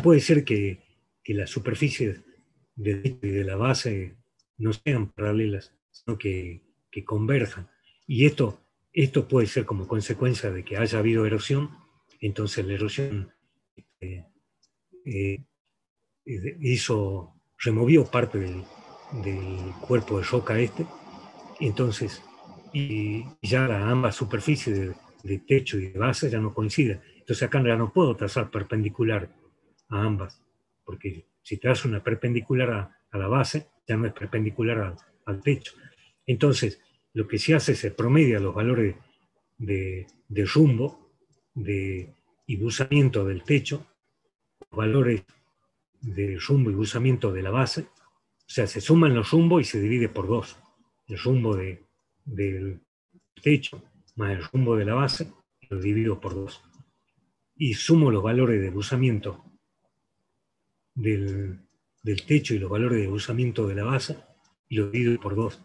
puede ser que las superficies de la base no sean paralelas, sino que converjan. Y esto puede ser como consecuencia de que haya habido erosión, entonces la erosión removió parte del cuerpo de roca entonces, y ya ambas superficies de techo y de base ya no coinciden. Entonces acá ya no puedo trazar perpendicular a ambas, porque si trazo una perpendicular a la base, ya no es perpendicular al techo. Entonces, lo que se hace es se promedia los valores de rumbo y buzamiento del techo, los valores de rumbo y buzamiento de la base, o sea, se suman los rumbos y se divide por 2. El rumbo del techo más el rumbo de la base, lo divido por 2. Y sumo los valores de buzamiento del techo y los valores de buzamiento de la base y lo divido por 2.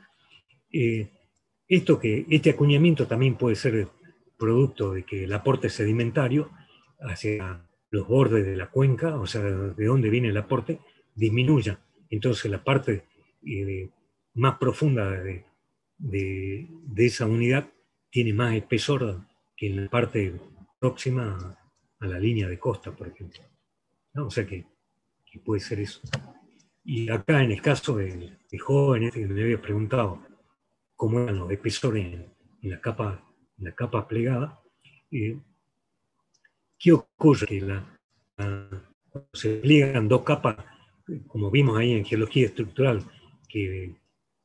Este acuñamiento también puede ser producto de que el aporte sedimentario hacia los bordes de la cuenca, o sea, de donde viene el aporte, disminuya. Entonces la parte más profunda de esa unidad tiene más espesor que en la parte próxima a la línea de costa, por ejemplo, ¿no? O sea que puede ser eso. Y acá en el caso del joven que me había preguntado cómo eran los espesores en la capa plegada, ¿qué ocurre? Que cuando se pliegan dos capas, como vimos ahí en geología estructural, que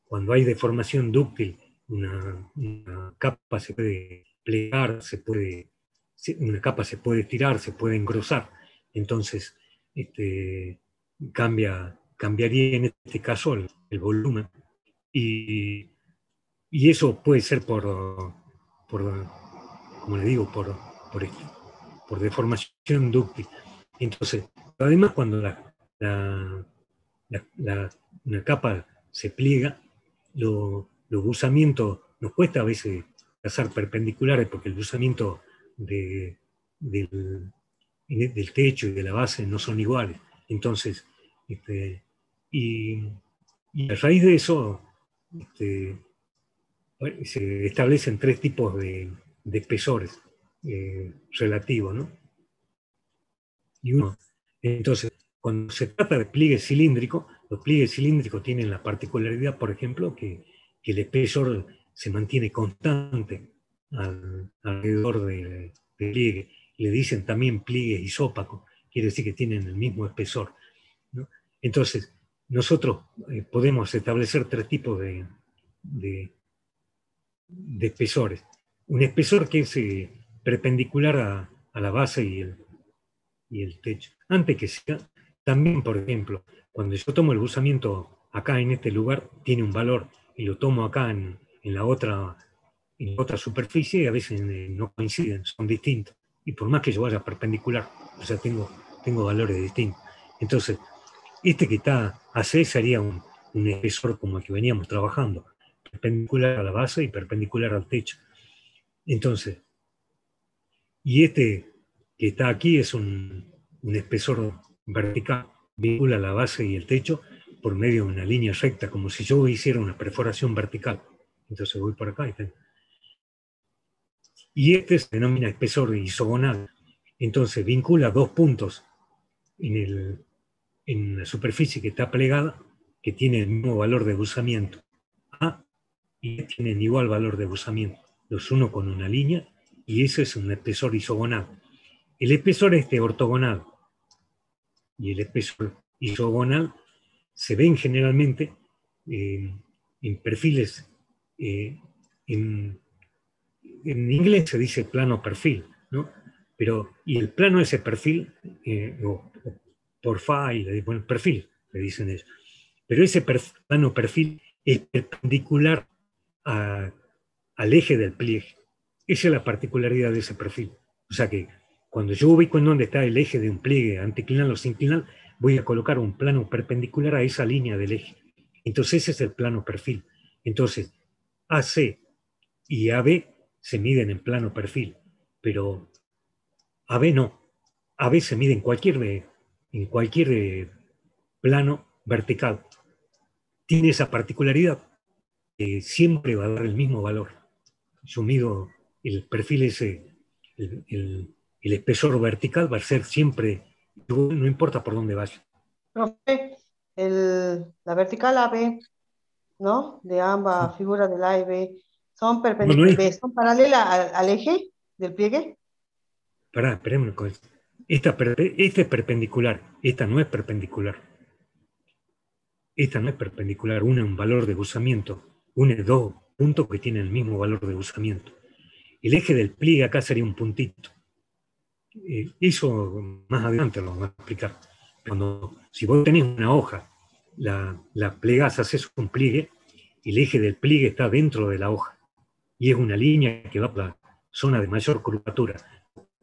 cuando hay deformación dúctil, una capa se puede plegar, una capa se puede estirar, se puede engrosar. Entonces, cambiaría en este caso el volumen. Y eso puede ser como le digo, por deformación dúctil. Entonces, además cuando una capa se pliega, los buzamientos, nos cuesta a veces trazar perpendiculares porque el buzamiento del techo y de la base no son iguales. Entonces, y a raíz de eso, se establecen tres tipos de espesores relativos, ¿no? Y entonces, cuando se trata de pliegue cilíndrico, los pliegues cilíndricos tienen la particularidad, por ejemplo, que el espesor se mantiene constante alrededor del pliegue. Le dicen también pliegues isópacos, quiere decir que tienen el mismo espesor, ¿no? Entonces, nosotros podemos establecer tres tipos de espesores. Un espesor que es perpendicular a la base y el techo. Antes que sea, también, por ejemplo, cuando yo tomo el buzamiento acá en este lugar, tiene un valor, y lo tomo acá en la otra superficie, a veces no coinciden, son distintos. Y por más que yo vaya perpendicular, o sea, tengo valores distintos. Entonces, este que está AC sería un espesor como el que veníamos trabajando, perpendicular a la base y perpendicular al techo. Entonces, y este que está aquí es un espesor vertical, vincula la base y el techo por medio de una línea recta, como si yo hiciera una perforación vertical. Entonces voy por acá y tengo. Y este se denomina espesor isogonal. Entonces vincula dos puntos en la superficie que está plegada, que tiene el mismo valor de buzamiento A, y tienen igual valor de buzamiento. Los uno con una línea, y ese es un espesor isogonal. El espesor ortogonal y el espesor isogonal se ven generalmente en perfiles, en inglés se dice plano perfil, ¿no? Y el plano ese perfil, o profile, bueno, perfil, le dicen ellos. Pero ese plano perfil es perpendicular al eje del pliegue. Esa es la particularidad de ese perfil. O sea que cuando yo ubico en dónde está el eje de un pliegue anticlinal o sinclinal, voy a colocar un plano perpendicular a esa línea del eje. Entonces ese es el plano perfil. Entonces, AC y AB se miden en plano perfil, pero AB no. AB se mide en cualquier plano vertical. Tiene esa particularidad que siempre va a dar el mismo valor. Yo mido el perfil ese, el espesor vertical va a ser siempre, no importa por dónde vaya. Profe, la vertical AB, ¿no? De ambas figuras del A y B, ¿son perpendiculares, son paralelas al eje del pliegue? Esperemos con esto. Esta es perpendicular, esta no es perpendicular. Esta no es perpendicular, una es un valor de buzamiento, una es dos puntos que tienen el mismo valor de buzamiento. El eje del pliegue acá sería un puntito. Eso más adelante lo vamos a explicar. Si vos tenés una hoja, la plegás, haces un pliegue, el eje del pliegue está dentro de la hoja y es una línea que va por la zona de mayor curvatura.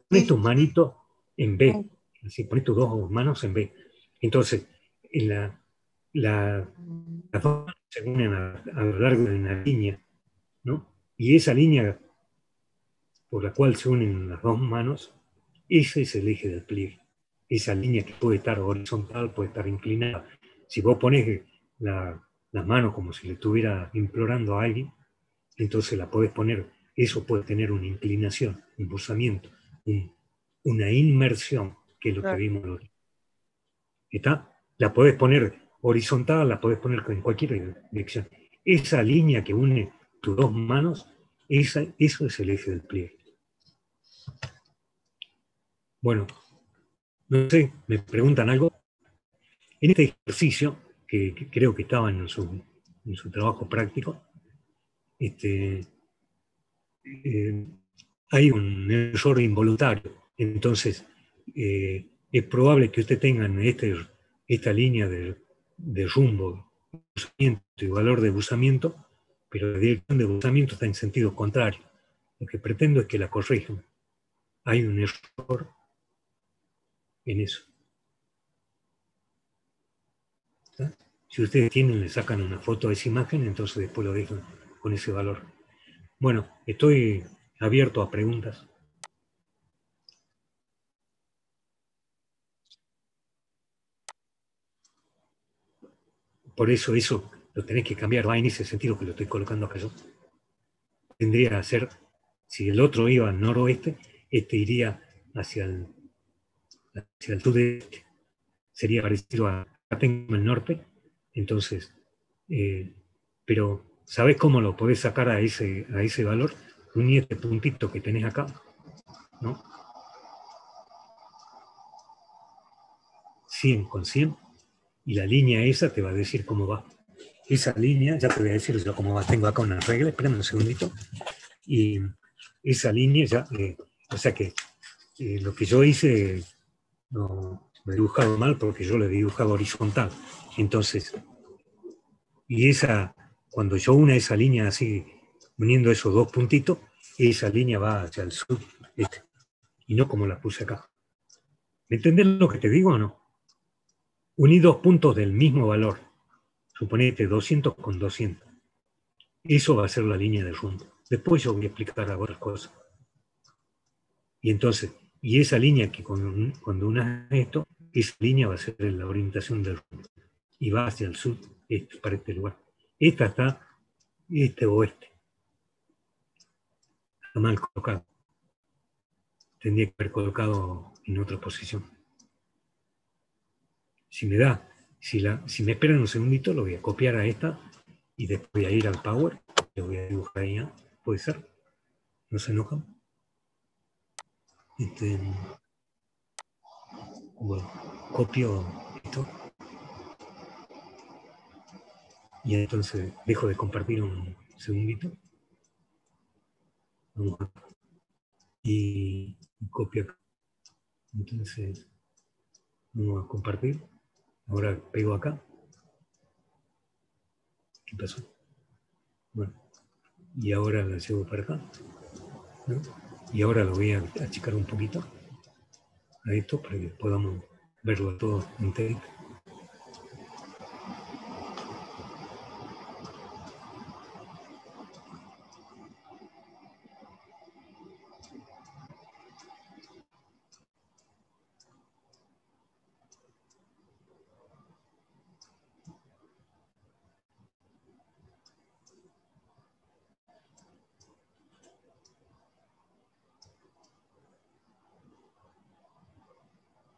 Pones tus manitos en B, así, pones tus dos manos en B. Entonces, las dos se unen a lo largo de una línea, ¿no? Y esa línea por la cual se unen las dos manos, ese es el eje del pliegue. Esa línea que puede estar horizontal, puede estar inclinada, Si vos pones las manos como si le estuviera implorando a alguien, entonces la podés poner, eso puede tener una inclinación, un impulsamiento, una inmersión, que es lo que vimos hoy. ¿Está? La podés poner horizontal, la podés poner en cualquier dirección. Esa línea que une tus dos manos, eso es el eje del pliegue. Bueno, no sé, me preguntan algo. En este ejercicio, que creo que estaba en su trabajo práctico, hay un error involuntario. Entonces, es probable que usted tenga esta línea de rumbo, buzamiento y valor de buzamiento, pero la dirección de buzamiento está en sentido contrario. Lo que pretendo es que la corrijan. Hay un error en eso. ¿Está? Si ustedes tienen, le sacan una foto a esa imagen, entonces después lo dejan con ese valor. Bueno, estoy abierto a preguntas. Por eso lo tenés que cambiar, va en ese sentido que lo estoy colocando acá yo. Tendría que ser, si el otro iba al noroeste, este iría hacia el sudeste. Sería parecido a acá tengo el norte, entonces, pero ¿sabés cómo lo podés sacar a ese valor? Uní este puntito que tenés acá, ¿no? 100 con 100, y la línea esa te va a decir cómo va. Esa línea, ya te voy a decir yo cómo va. Tengo acá una regla, espérame un segundito. Y esa línea ya, o sea que lo que yo hice no, lo he dibujado mal porque yo lo he dibujado horizontal. Entonces, y cuando yo una esa línea así, uniendo esos dos puntitos, esa línea va hacia el sur, y no como la puse acá. ¿Me entendés lo que te digo o no? Uní dos puntos del mismo valor, suponete 200 con 200. Eso va a ser la línea de rumbo. Después yo voy a explicar otras cosas. Y entonces, y esa línea que cuando unas esto, esa línea va a ser la orientación del rumbo. Y va hacia el sur, para este lugar. Esta está oeste. Está mal colocado. Tendría que haber colocado en otra posición. Si me esperan un segundito, lo voy a copiar a esta y después voy a ir al Power. Lo voy a dibujar ahí. Puede ser. No se enojan. Bueno, copio esto. Y entonces dejo de compartir un segundito. Vamos a, y copio acá. Entonces, vamos a compartir. Ahora pego acá. ¿Qué pasó? Bueno, y ahora la llevo para acá, ¿no? Y ahora lo voy a achicar un poquito a esto para que podamos verlo todo entero.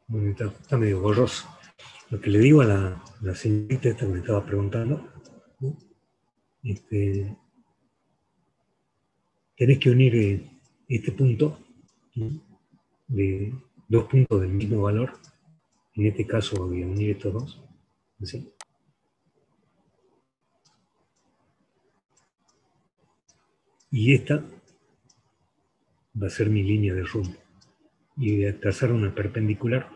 Bueno, está medio borroso. Lo que le digo a la señorita esta que me estaba preguntando, ¿no? Tenés que unir este punto, ¿no? De dos puntos del mismo valor. En este caso voy a unir estos dos. ¿Sí? Y esta va a ser mi línea de rumbo. Y voy a trazar una perpendicular.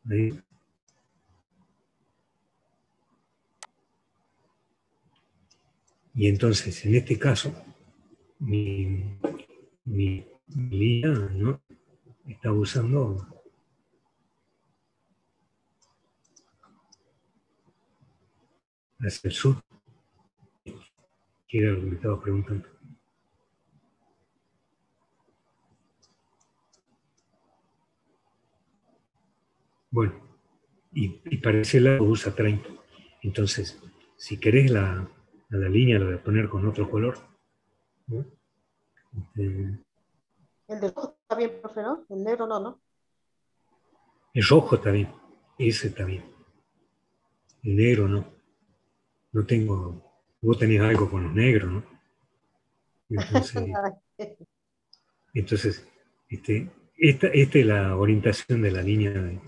Ahí. Y entonces, en este caso, mi línea, ¿no? Está usando hacia el sur, que era lo que me estaba preguntando. Bueno, y para ese lado usa 30. Entonces, si querés a la línea la voy a poner con otro color, ¿no? El de rojo está bien, profe, ¿no? El negro no, ¿no? El rojo está bien, ese está bien. El negro no. No tengo. Vos tenés algo con los negros, ¿no? Entonces esta es la orientación de la línea.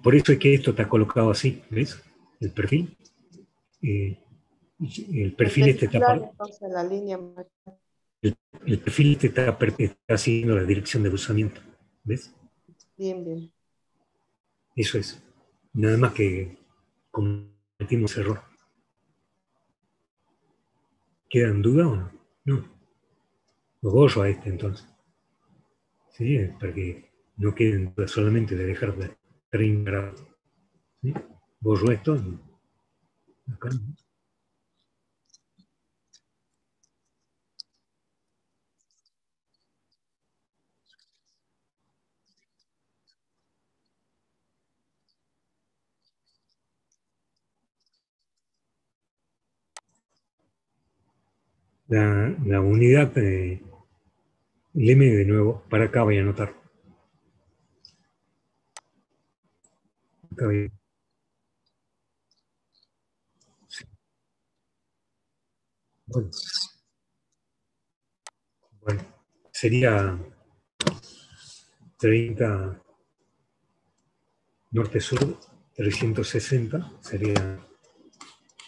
Por eso es que esto está colocado así, ¿ves? El perfil. El perfil este está. Entonces, la línea. El perfil este está siguiendo la dirección de cruzamiento, ¿ves? Bien, bien. Eso es. Nada más que cometimos error. ¿Queda en duda o no? No. Lo borro a este entonces. ¿Sí? Para que no quede en duda solamente de dejar de 30 grados. ¿Sí? Borro esto. Acá. La unidad, leme de nuevo, para acá voy a anotar. Acá voy. Sí. Bueno, sería 30 norte-sur, 360 sería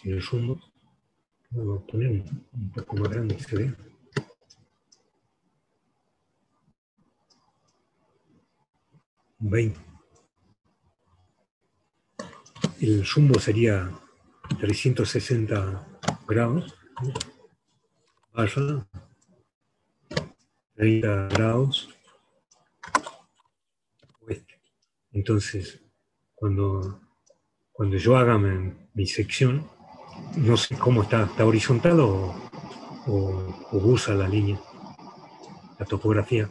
el rumbo. Vamos a poner un poco más grande, se ve. Un 20. El rumbo sería 360 grados. Barra 30 grados oeste. Entonces, cuando yo haga mi sección, no sé cómo está horizontal o usa la línea, la topografía.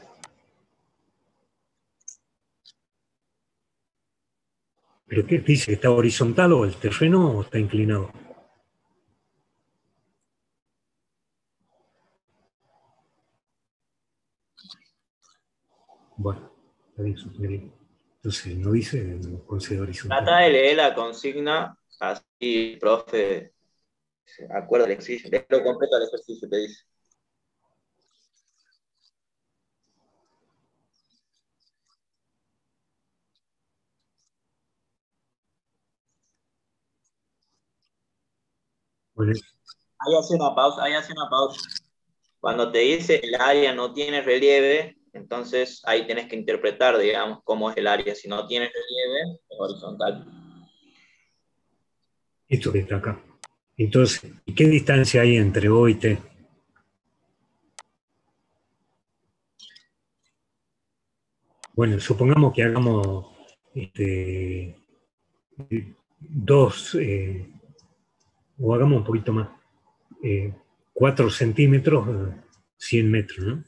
¿Pero qué dice? ¿Está horizontal o el terreno o está inclinado? Bueno, está bien sugerido. Entonces, no dice, no considera horizontal. Trata de leer la consigna, así, profe, se acuerda del ejercicio. Léelo completo el ejercicio, te dice. Bueno, Ahí hace una pausa, ahí hace una pausa. Cuando te dice el área no tiene relieve, entonces ahí tenés que interpretar, digamos, cómo es el área. Si no tiene relieve, es horizontal. esto que está acá. Entonces, ¿y qué distancia hay entre O y T? Bueno, supongamos que hagamos dos, o hagamos un poquito más, 4 centímetros, 100 metros, ¿no?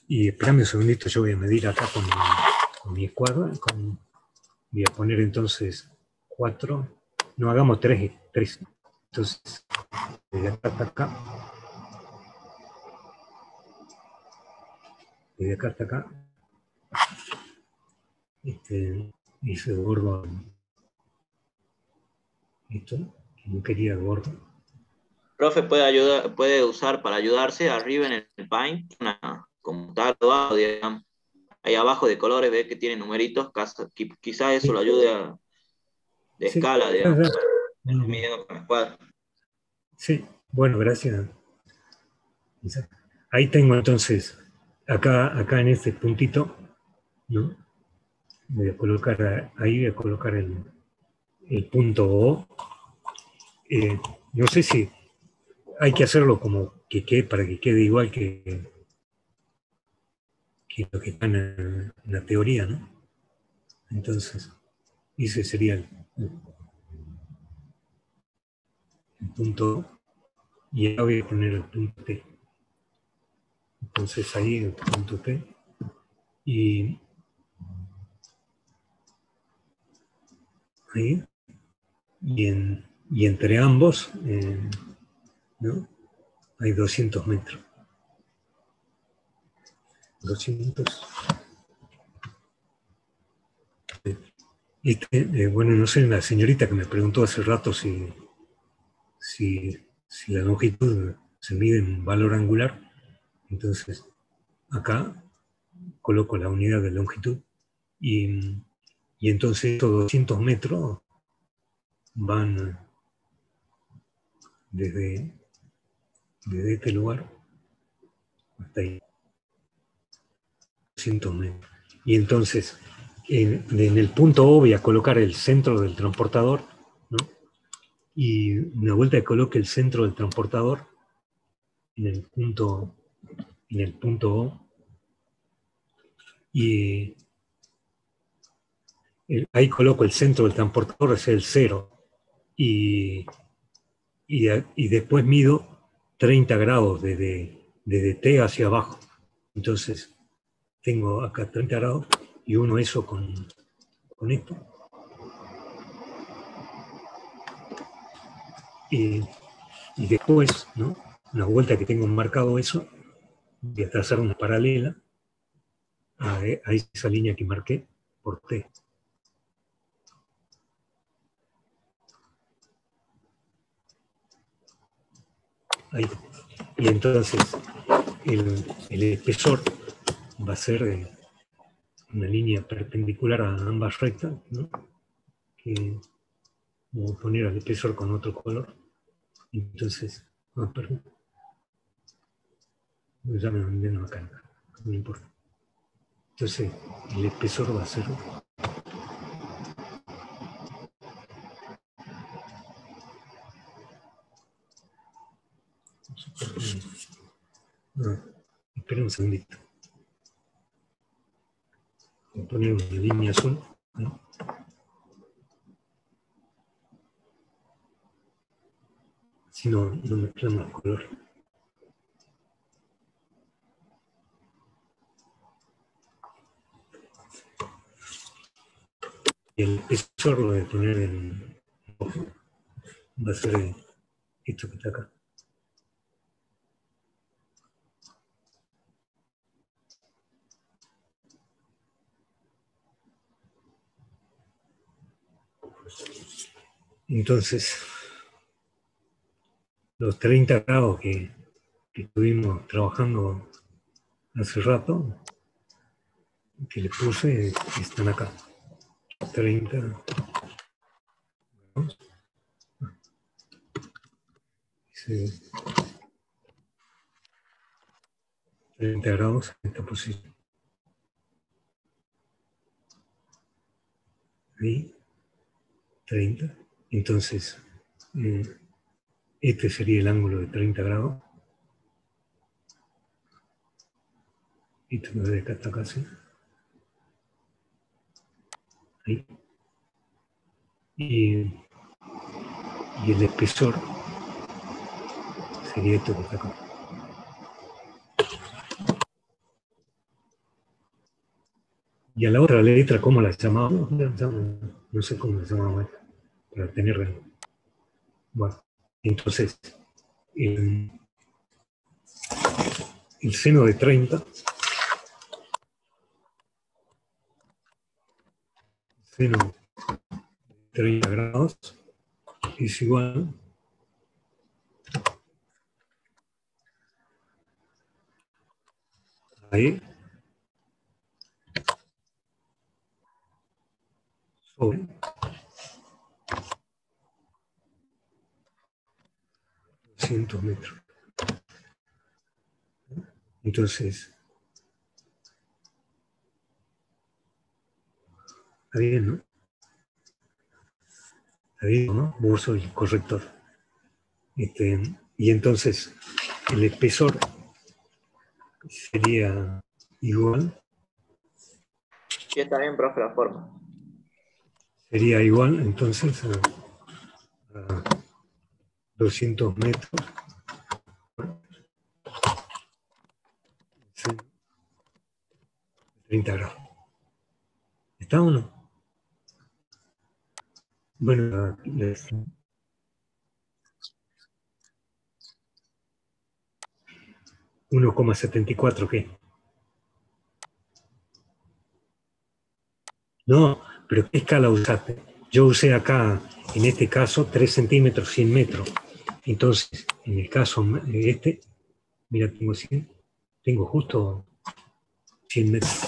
Y espérame un segundito, yo voy a medir acá con mi escuadra, voy a poner entonces 4, no, hagamos 3. Entonces, de acá hasta acá, y de acá hasta acá, hice gordo, esto, que no quería gordo. Profe puede usar para ayudarse arriba en el Paint, como tatuado, digamos. Ahí abajo de colores ve que tiene numeritos, quizás eso lo ayude de Sí, escala, digamos, bueno, midiendo con la escuadra. sí, bueno, gracias. Ahí tengo entonces, acá en este puntito, ¿no? Voy a colocar, ahí voy a colocar el punto O. No sé si hay que hacerlo como que quede, para que quede igual que lo que está en la teoría, ¿no? Entonces, ese sería el punto O. Y ahora voy a poner el punto T. Entonces ahí el punto T. Y ahí, y entre ambos, ¿no? Hay 200 metros. 200. Bueno, no sé, la señorita que me preguntó hace rato si la longitud se mide en valor angular, entonces acá coloco la unidad de longitud y entonces estos 200 metros van desde este lugar hasta ahí, 200 metros. Y entonces en el punto O voy a colocar el centro del transportador, ¿no? Y una vuelta que coloque el centro del transportador en el punto O, y ahí coloco el centro del transportador, es el 0, y después mido 30 grados desde T hacia abajo. Entonces tengo acá 30 grados y uno eso con esto. Y después, ¿no? Una vuelta que tengo marcado eso, voy a trazar una paralela a esa línea que marqué por T. Ahí. Y entonces el espesor va a ser una línea perpendicular a ambas rectas, ¿no? Que voy a poner al espesor con otro color. Entonces, perdón. Ya me mandé acá, no importa. Entonces, el espesor va a ser esperen un segundito. Voy a poner una línea azul, ¿no? Si no mezclamos el color. Y el espesor lo voy a poner en rojo. Va a ser esto que está acá. Entonces, los 30 grados que estuvimos trabajando hace rato, que le puse, están acá. 30 grados. Sí. 30 grados en esta posición. Ahí, 30. Entonces, este sería el ángulo de 30 grados. Esto me de acá hasta casi. Ahí. Y el espesor sería esto que está acá. Y a la otra letra, ¿cómo la llamamos? No sé cómo la llamamos para tener. Bueno, entonces, el seno de 30, seno de 30 grados es igual a E sobre 200 metros. Entonces, está bien, ¿no? Está bien, ¿no? Vos sois el corrector. Y entonces, el espesor sería igual. Sí, está bien, profe, la forma. Sería igual, entonces, a 200 metros. 30 grados. ¿Está o no? Bueno, 1,74, ¿qué? No, pero ¿qué escala usaste? Yo usé acá, en este caso, 3 centímetros, 100 metros. Entonces, en el caso de este, mira, tengo justo 100 metros.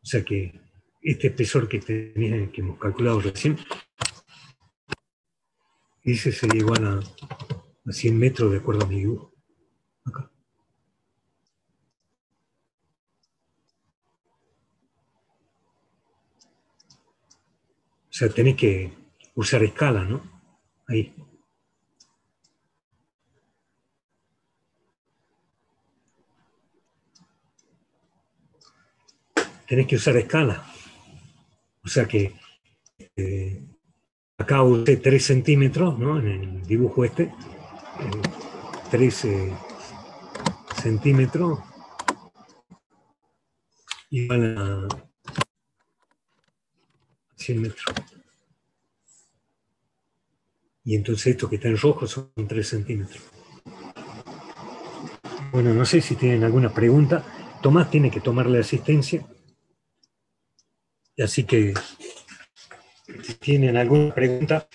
O sea que este espesor que hemos calculado recién, ese sería igual a 100 metros de acuerdo a mi dibujo. Acá. O sea, tenés que usar escala, ¿no? Ahí. Tenés que usar escala. O sea que acá usé 3 centímetros, ¿no? En el dibujo este. 13 centímetros igual a 100 metros. Y entonces esto que está en rojo son 3 centímetros. Bueno, no sé si tienen alguna pregunta. Tomás tiene que tomarle asistencia. Así que, si tienen alguna pregunta.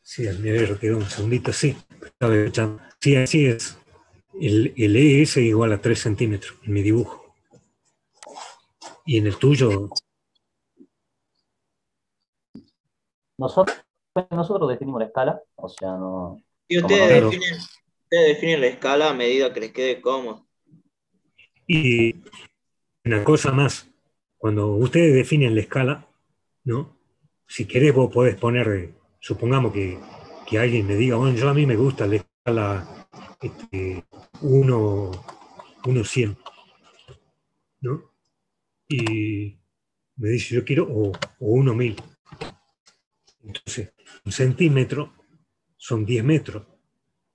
Sí, me había quedado un segundito, sí. Estaba escuchando. Sí, así es. El ES igual a 3 centímetros en mi dibujo. Y en el tuyo, Nosotros definimos la escala, o sea, no, Y como no claro. ustedes definen la escala a medida que les quede cómodo. Y una cosa más, cuando ustedes definen la escala, ¿no? Si querés vos podés poner, supongamos que alguien me diga, bueno, yo a mí me gusta la escala 1, 100, ¿no? Y me dice, yo quiero, o 1000. Entonces, un centímetro son 10 metros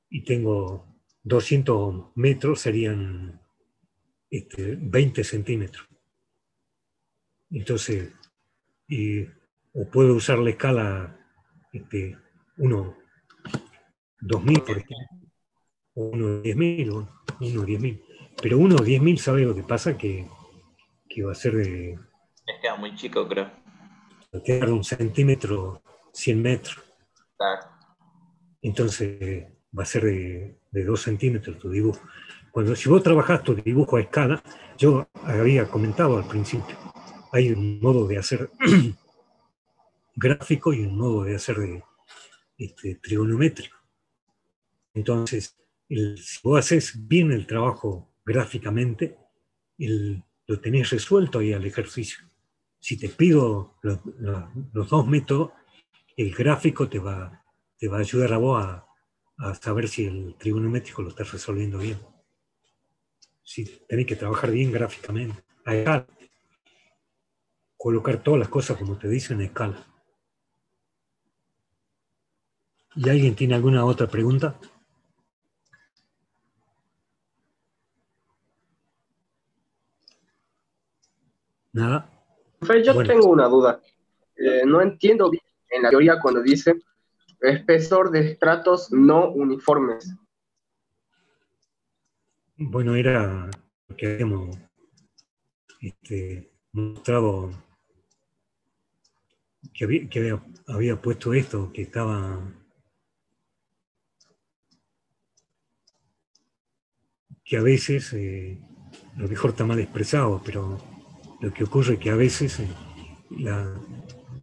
y tengo 200 metros, serían 20 centímetros. Entonces, o puedo usar la escala 1, 2000, por ejemplo, o 1, 10.000, o 1, 10.000. Pero 1, 10.000, ¿sabe lo que pasa? Que va a ser de Les queda muy chico, creo. quedar un centímetro, 100 metros. Claro. Entonces va a ser de 2 centímetros tu dibujo. Si vos trabajás tu dibujo a escala, yo había comentado al principio, hay un modo de hacer gráfico y un modo de hacer trigonométrico. Entonces, si vos haces bien el trabajo gráficamente, lo tenés resuelto ahí al ejercicio. Si te pido los dos métodos, el gráfico te va a ayudar a vos a saber si el trigonométrico lo estás resolviendo bien. Si tenés que trabajar bien gráficamente, a escala, colocar todas las cosas como te dicen a escala. ¿Y alguien tiene alguna otra pregunta? ¿Nada? Profe, yo Bueno, tengo una duda. No entiendo bien en la teoría cuando dice espesor de estratos no uniformes. bueno, era lo que habíamos mostrado, había puesto esto, que estaba, que a veces, a lo mejor está mal expresado, pero lo que ocurre es que a veces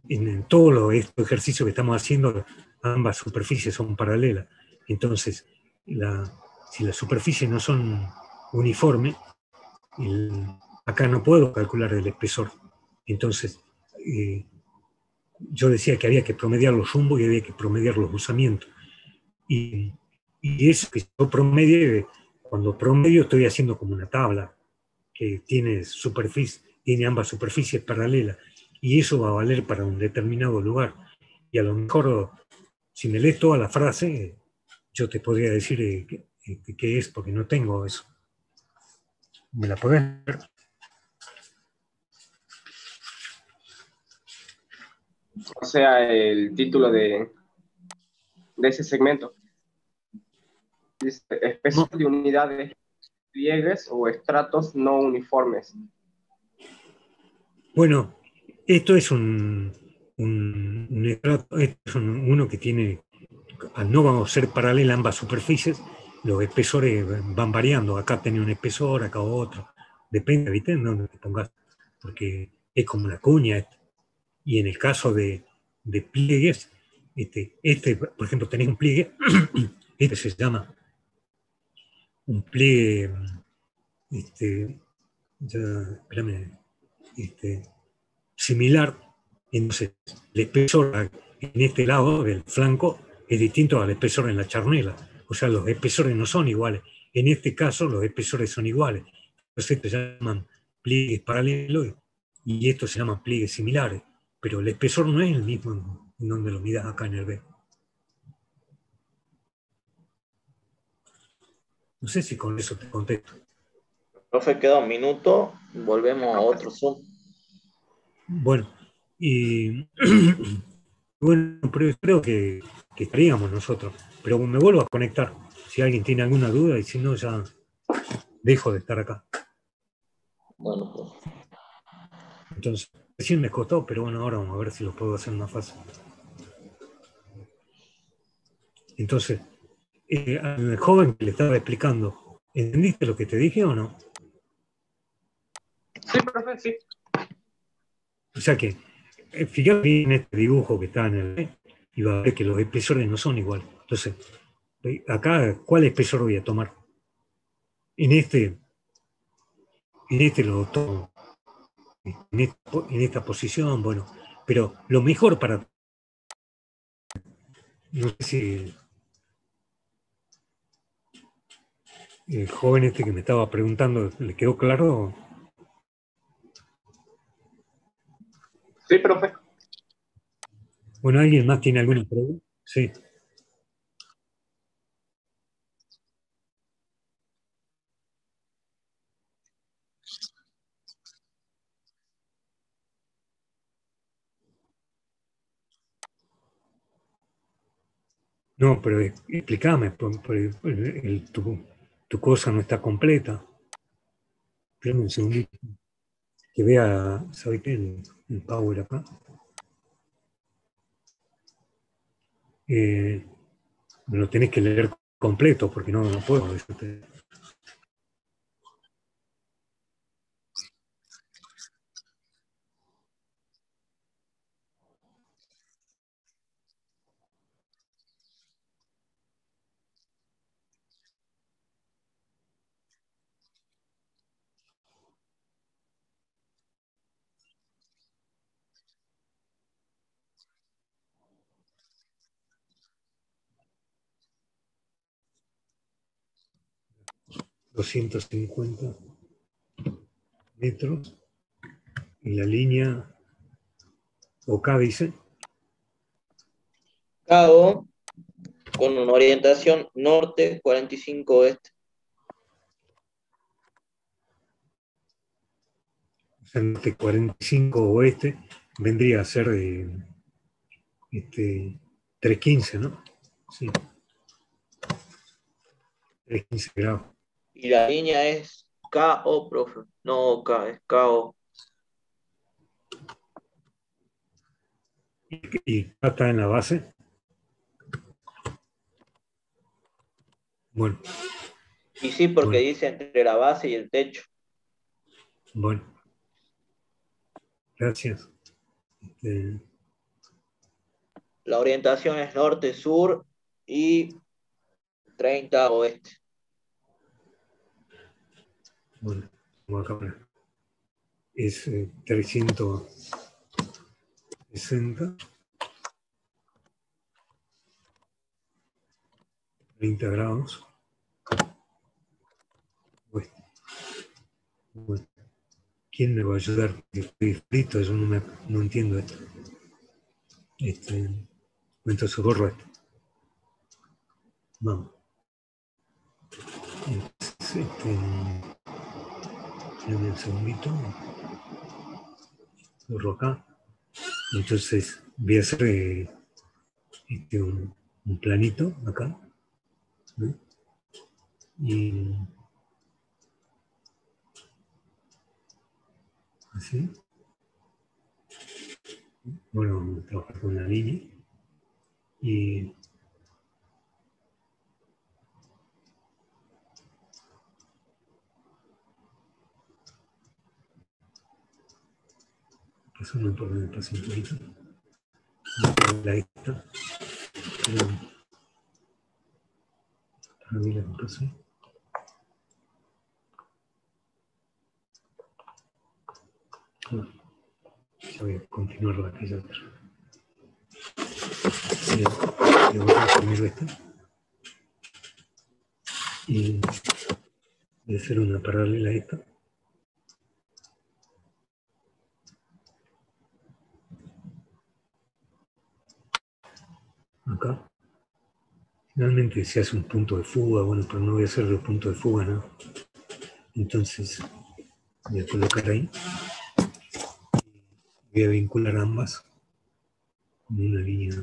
en todos estos ejercicios que estamos haciendo, ambas superficies son paralelas. Entonces, si las superficies no son uniformes, acá no puedo calcular el espesor. Entonces, yo decía que había que promediar los rumbos y había que promediar los usamientos. Y eso que yo promedie, cuando promedio estoy haciendo como una tabla que tiene ambas superficies paralelas, y eso va a valer para un determinado lugar. Y a lo mejor, si me lees toda la frase, yo te podría decir qué es, porque no tengo eso. ¿Me la podés ver? O sea, el título de ese segmento. Dice, espesor de unidades pliegues o estratos no uniformes. Bueno, esto es un estrato, uno que tiene, al no ser paralela ambas superficies, los espesores van variando. Acá tenés un espesor, acá otro. Depende, ¿viste? En dónde te pongas, porque es como una cuña. Y en el caso de pliegues, por ejemplo, tenés un pliegue, este se llama un pliegue, espérame, similar. Entonces, el espesor en este lado del flanco es distinto al espesor en la charnela. O sea, los espesores no son iguales. En este caso, los espesores son iguales. Entonces, estos se llaman pliegues paralelos y estos se llaman pliegues similares. Pero el espesor no es el mismo en donde lo midas acá en el B. No sé si con eso te contesto. Profe, queda un minuto, volvemos a otro Zoom. Bueno, y bueno, pero creo que estaríamos nosotros. Pero me vuelvo a conectar si alguien tiene alguna duda y si no, ya dejo de estar acá. Bueno, pues. Entonces, recién me costó, pero bueno, ahora vamos a ver si lo puedo hacer más fácil. Entonces, al joven que le estaba explicando, ¿entendiste lo que te dije o no? Sí, profe, sí. O sea que, fíjate bien en este dibujo que está en el B y va a ver que los espesores no son iguales. Entonces, acá, ¿cuál espesor voy a tomar? En este lo tomo en esta posición, bueno, pero lo mejor para, no sé si el joven este que me estaba preguntando, ¿le quedó claro? Sí, profe. Bueno, ¿alguien más tiene alguna pregunta? Sí. No, pero explícame, tu cosa no está completa. Espérame un segundito. Que vea, ¿sabe qué? El Power acá. Me lo tenés que leer completo porque no puedo decirte. $250 metros y la línea OK dice. Cabo con una orientación norte 45 oeste. O sea, norte 45 oeste vendría a ser 315, ¿no? Sí. 315 grados. Y la línea es KO, profe. No K, es KO. Y acá está en la base. Bueno. Y sí, porque bueno. dice entre la base y el techo. Bueno. Gracias. La orientación es norte-sur y 30 oeste. Bueno, como acá es 360, 30 grados oeste. Bueno, ¿quién me va a ayudar? Estoy frito, yo no entiendo esto. Entonces borro esto. Vamos. Entonces, dame un segundito. Borro acá. Entonces voy a hacer un planito acá. ¿No? Y así. Bueno, vamos a trabajar con la línea. Y eso no importa, me pasa un poquito. La esta. Para mí la pasó. Bueno, ya voy a continuar la aquella otra. Le voy a primero esta. Y voy a hacer una paralela a esta. Acá. Finalmente se hace un punto de fuga, bueno, pero no voy a hacer los puntos de fuga, ¿no? Entonces voy a colocar ahí. Voy a vincular ambas con una línea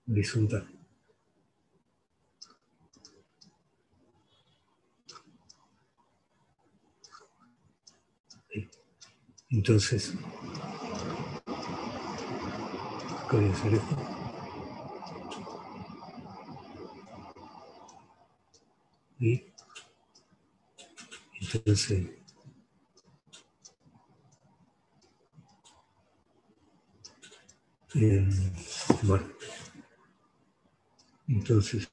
horizontal. Entonces, acá voy a hacer esto. Y entonces, bueno, entonces,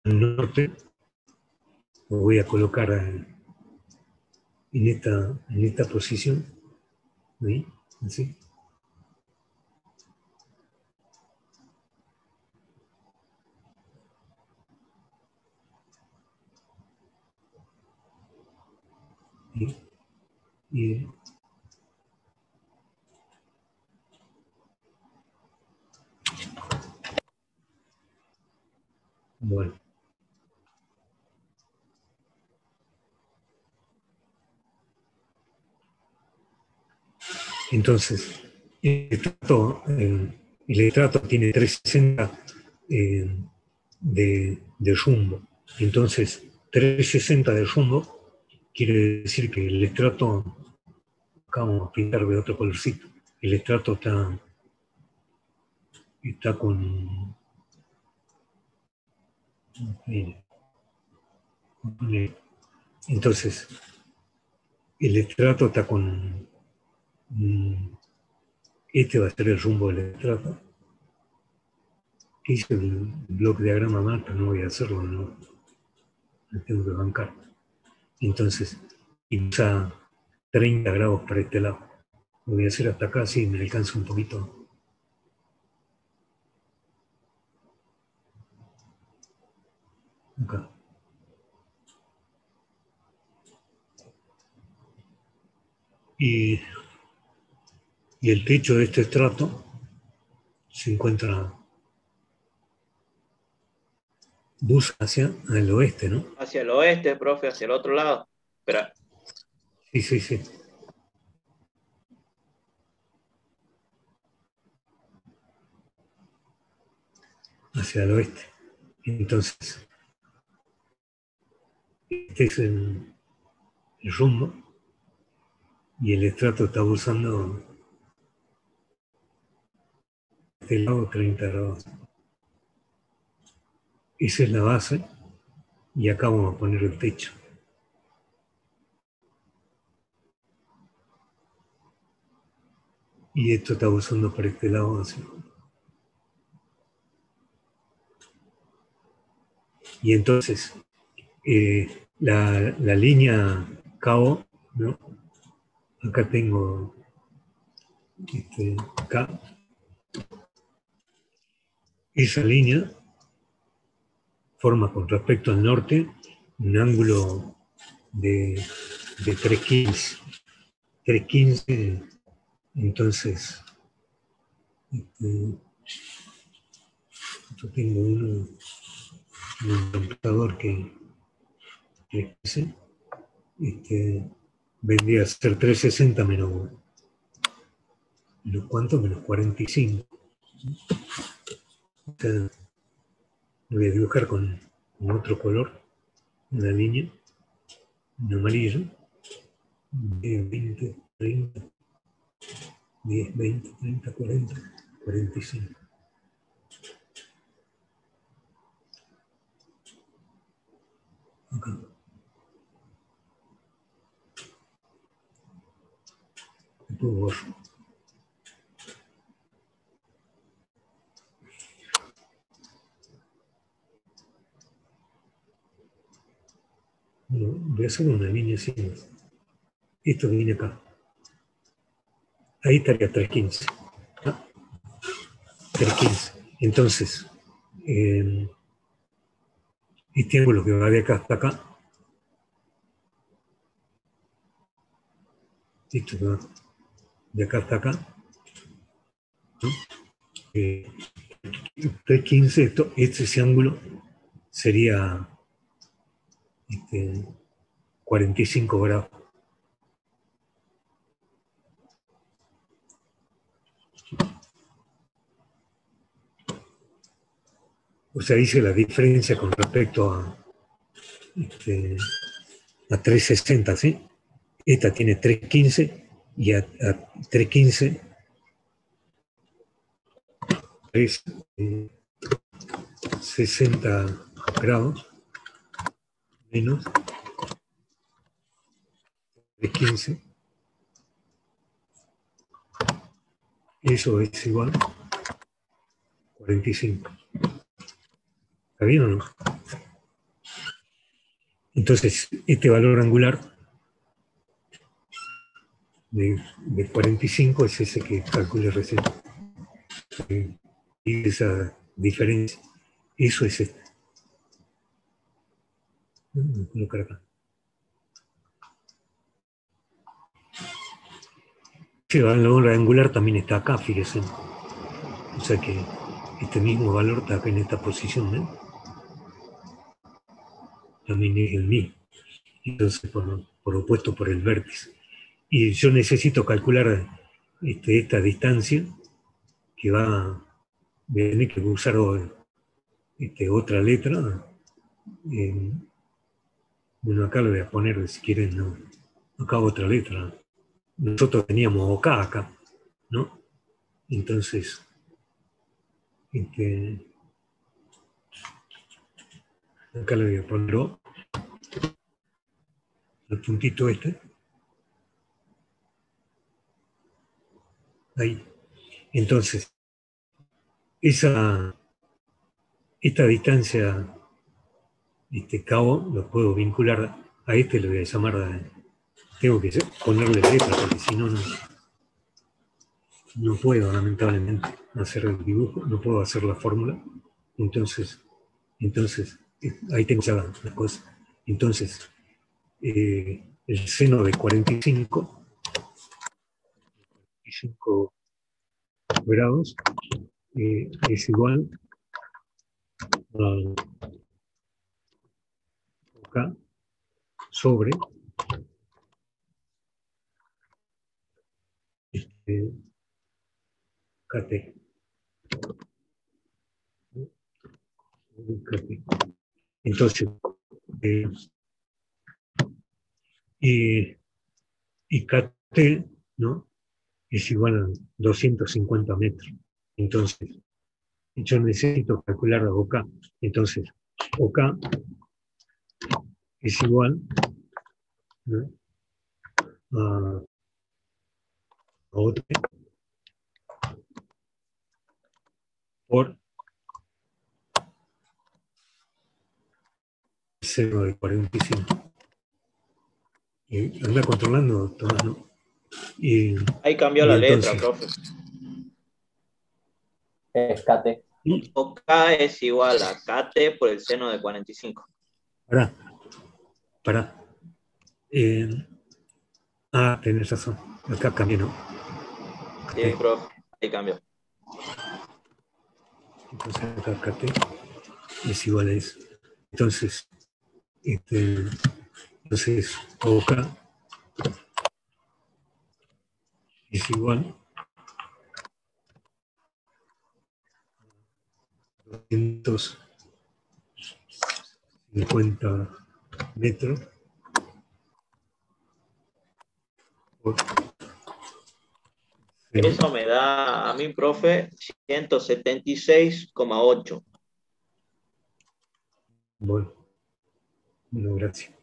al norte lo voy a colocar en esta posición, ¿sí? Así. Y bueno. Entonces, el estrato tiene 360 de rumbo. Entonces, 360 de rumbo quiere decir que el estrato, acá vamos a pintar de otro colorcito, el estrato está con, entonces, el estrato está con, este va a ser el rumbo del estrato. Hice el bloque de diagrama mal, pero no voy a hacerlo, no tengo que bancar. Entonces, usa 30 grados para este lado. Lo voy a hacer hasta acá, sí, me alcanza un poquito. Acá. Y el techo de este estrato se encuentra, busca hacia el oeste, ¿no? Hacia el oeste, profe, hacia el otro lado. Espera. Sí, sí, sí. Hacia el oeste. Entonces, este es el rumbo y el estrato está usando este lado 30 grados. Esa es la base y acá vamos a poner el techo. y esto está usando para este lado así. Y entonces, la línea KO, ¿no? Acá tengo K. Esa línea forma con respecto al norte un ángulo de 315. 315, entonces, yo tengo un computador que vendría a ser 360 menos ¿cuánto? Menos 45. O sea, lo voy a dibujar con otro color, una línea, un amarillo, 10, 20, 30, 10, 20, 30, 40, 45. Acá. Por favor. Bueno, voy a hacer una línea así. Esto viene acá. Ahí estaría 315. ¿Ah? 315. Entonces, este ángulo que va de acá hasta acá, esto que va de acá hasta acá, ¿no? 315, ese ángulo sería 45 grados. O sea, dice la diferencia con respecto a 360, ¿sí? Esta tiene 315 y a 315 es 60 grados menos 315. Eso es igual a 45. ¿Está bien o no? Entonces, este valor angular de 45 es ese que calculé recién. Y esa diferencia, eso es este. Voy a colocar acá. El valor angular también está acá, fíjense. O sea que este mismo valor está acá en esta posición, ¿eh? También es el mismo. Entonces, por opuesto por el vértice. Y yo necesito calcular esta distancia que va, voy a tener que usar otra letra. Bueno, acá lo voy a poner, si quieren, no, acá otra letra. Nosotros teníamos OK acá, ¿no? Entonces, acá le voy a poner O, el puntito este. Ahí. Entonces, esta distancia, cabo, lo puedo vincular a este, lo voy a llamar, tengo que ponerle letra, porque si no, no puedo, lamentablemente, hacer el dibujo, no puedo hacer la fórmula. Entonces ahí tengo ya la cosa. Entonces, el seno de 45 grados es igual a K sobre KT. Entonces, y KT, ¿no? Es igual a 250 metros. Entonces, yo necesito calcular la OK. Entonces, OK es igual, ¿no? a OT por seno de 45. Y anda controlando, Tomás, ¿no? Ahí cambió la letra, profe. Es KT. O K es igual a KT por el seno de 45. Pará. Tenés razón. Acá cambié, ¿no? Sí, profe. Ahí cambió. Entonces acá KT es igual a eso. Entonces, OK es igual a 250 metros por Eso me da a mí, profe, 176,8. Bueno, gracias.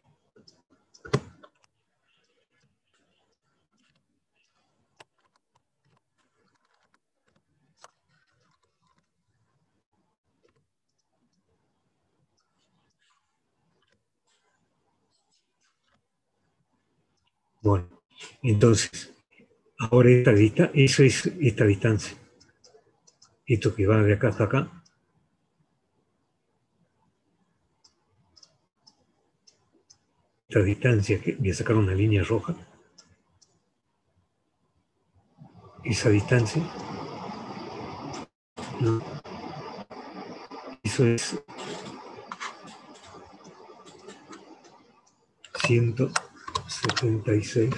Bueno, entonces, ahora eso es esta distancia. Esto que va de acá hasta acá. Esta distancia, que voy a sacar una línea roja. Esa distancia. ¿No? Eso es 176.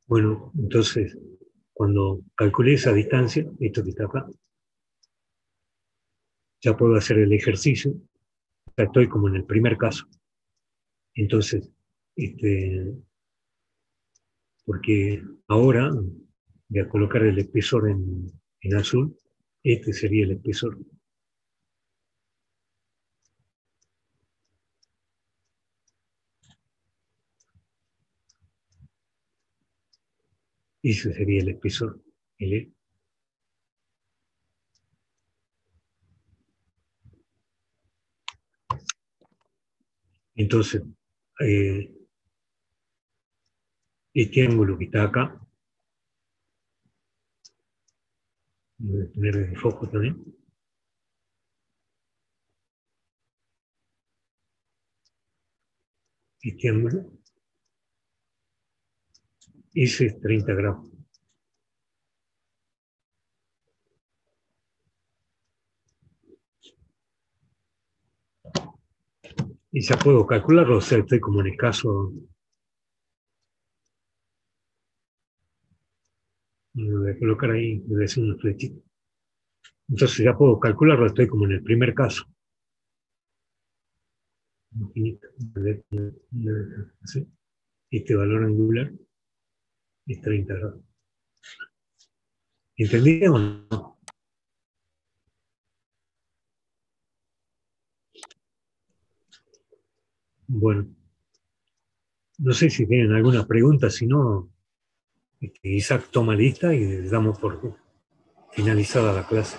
Bueno, entonces, cuando calculé esa distancia, esto que está acá, ya puedo hacer el ejercicio. Ya estoy como en el primer caso. Entonces, porque ahora voy a colocar el espesor en azul. Este sería el espesor. Ese sería el espesor, L. Entonces, este ángulo que está acá, voy a poner el foco también. Este ángulo, ese es 30 grados. Y ya puedo calcularlo, o sea, estoy como en el caso. Lo voy a colocar ahí, le voy a hacer una flechita. Entonces ya puedo calcularlo, estoy como en el primer caso. Este valor angular es 30 grados. ¿Entendíamos o no? Bueno, no sé si tienen alguna pregunta, si no, Isaac toma lista y le damos por finalizada la clase.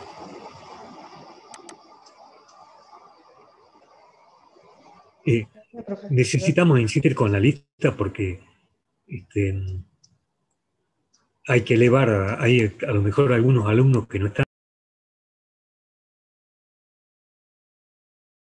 Necesitamos insistir con la lista porque hay que elevar, hay a lo mejor algunos alumnos que no están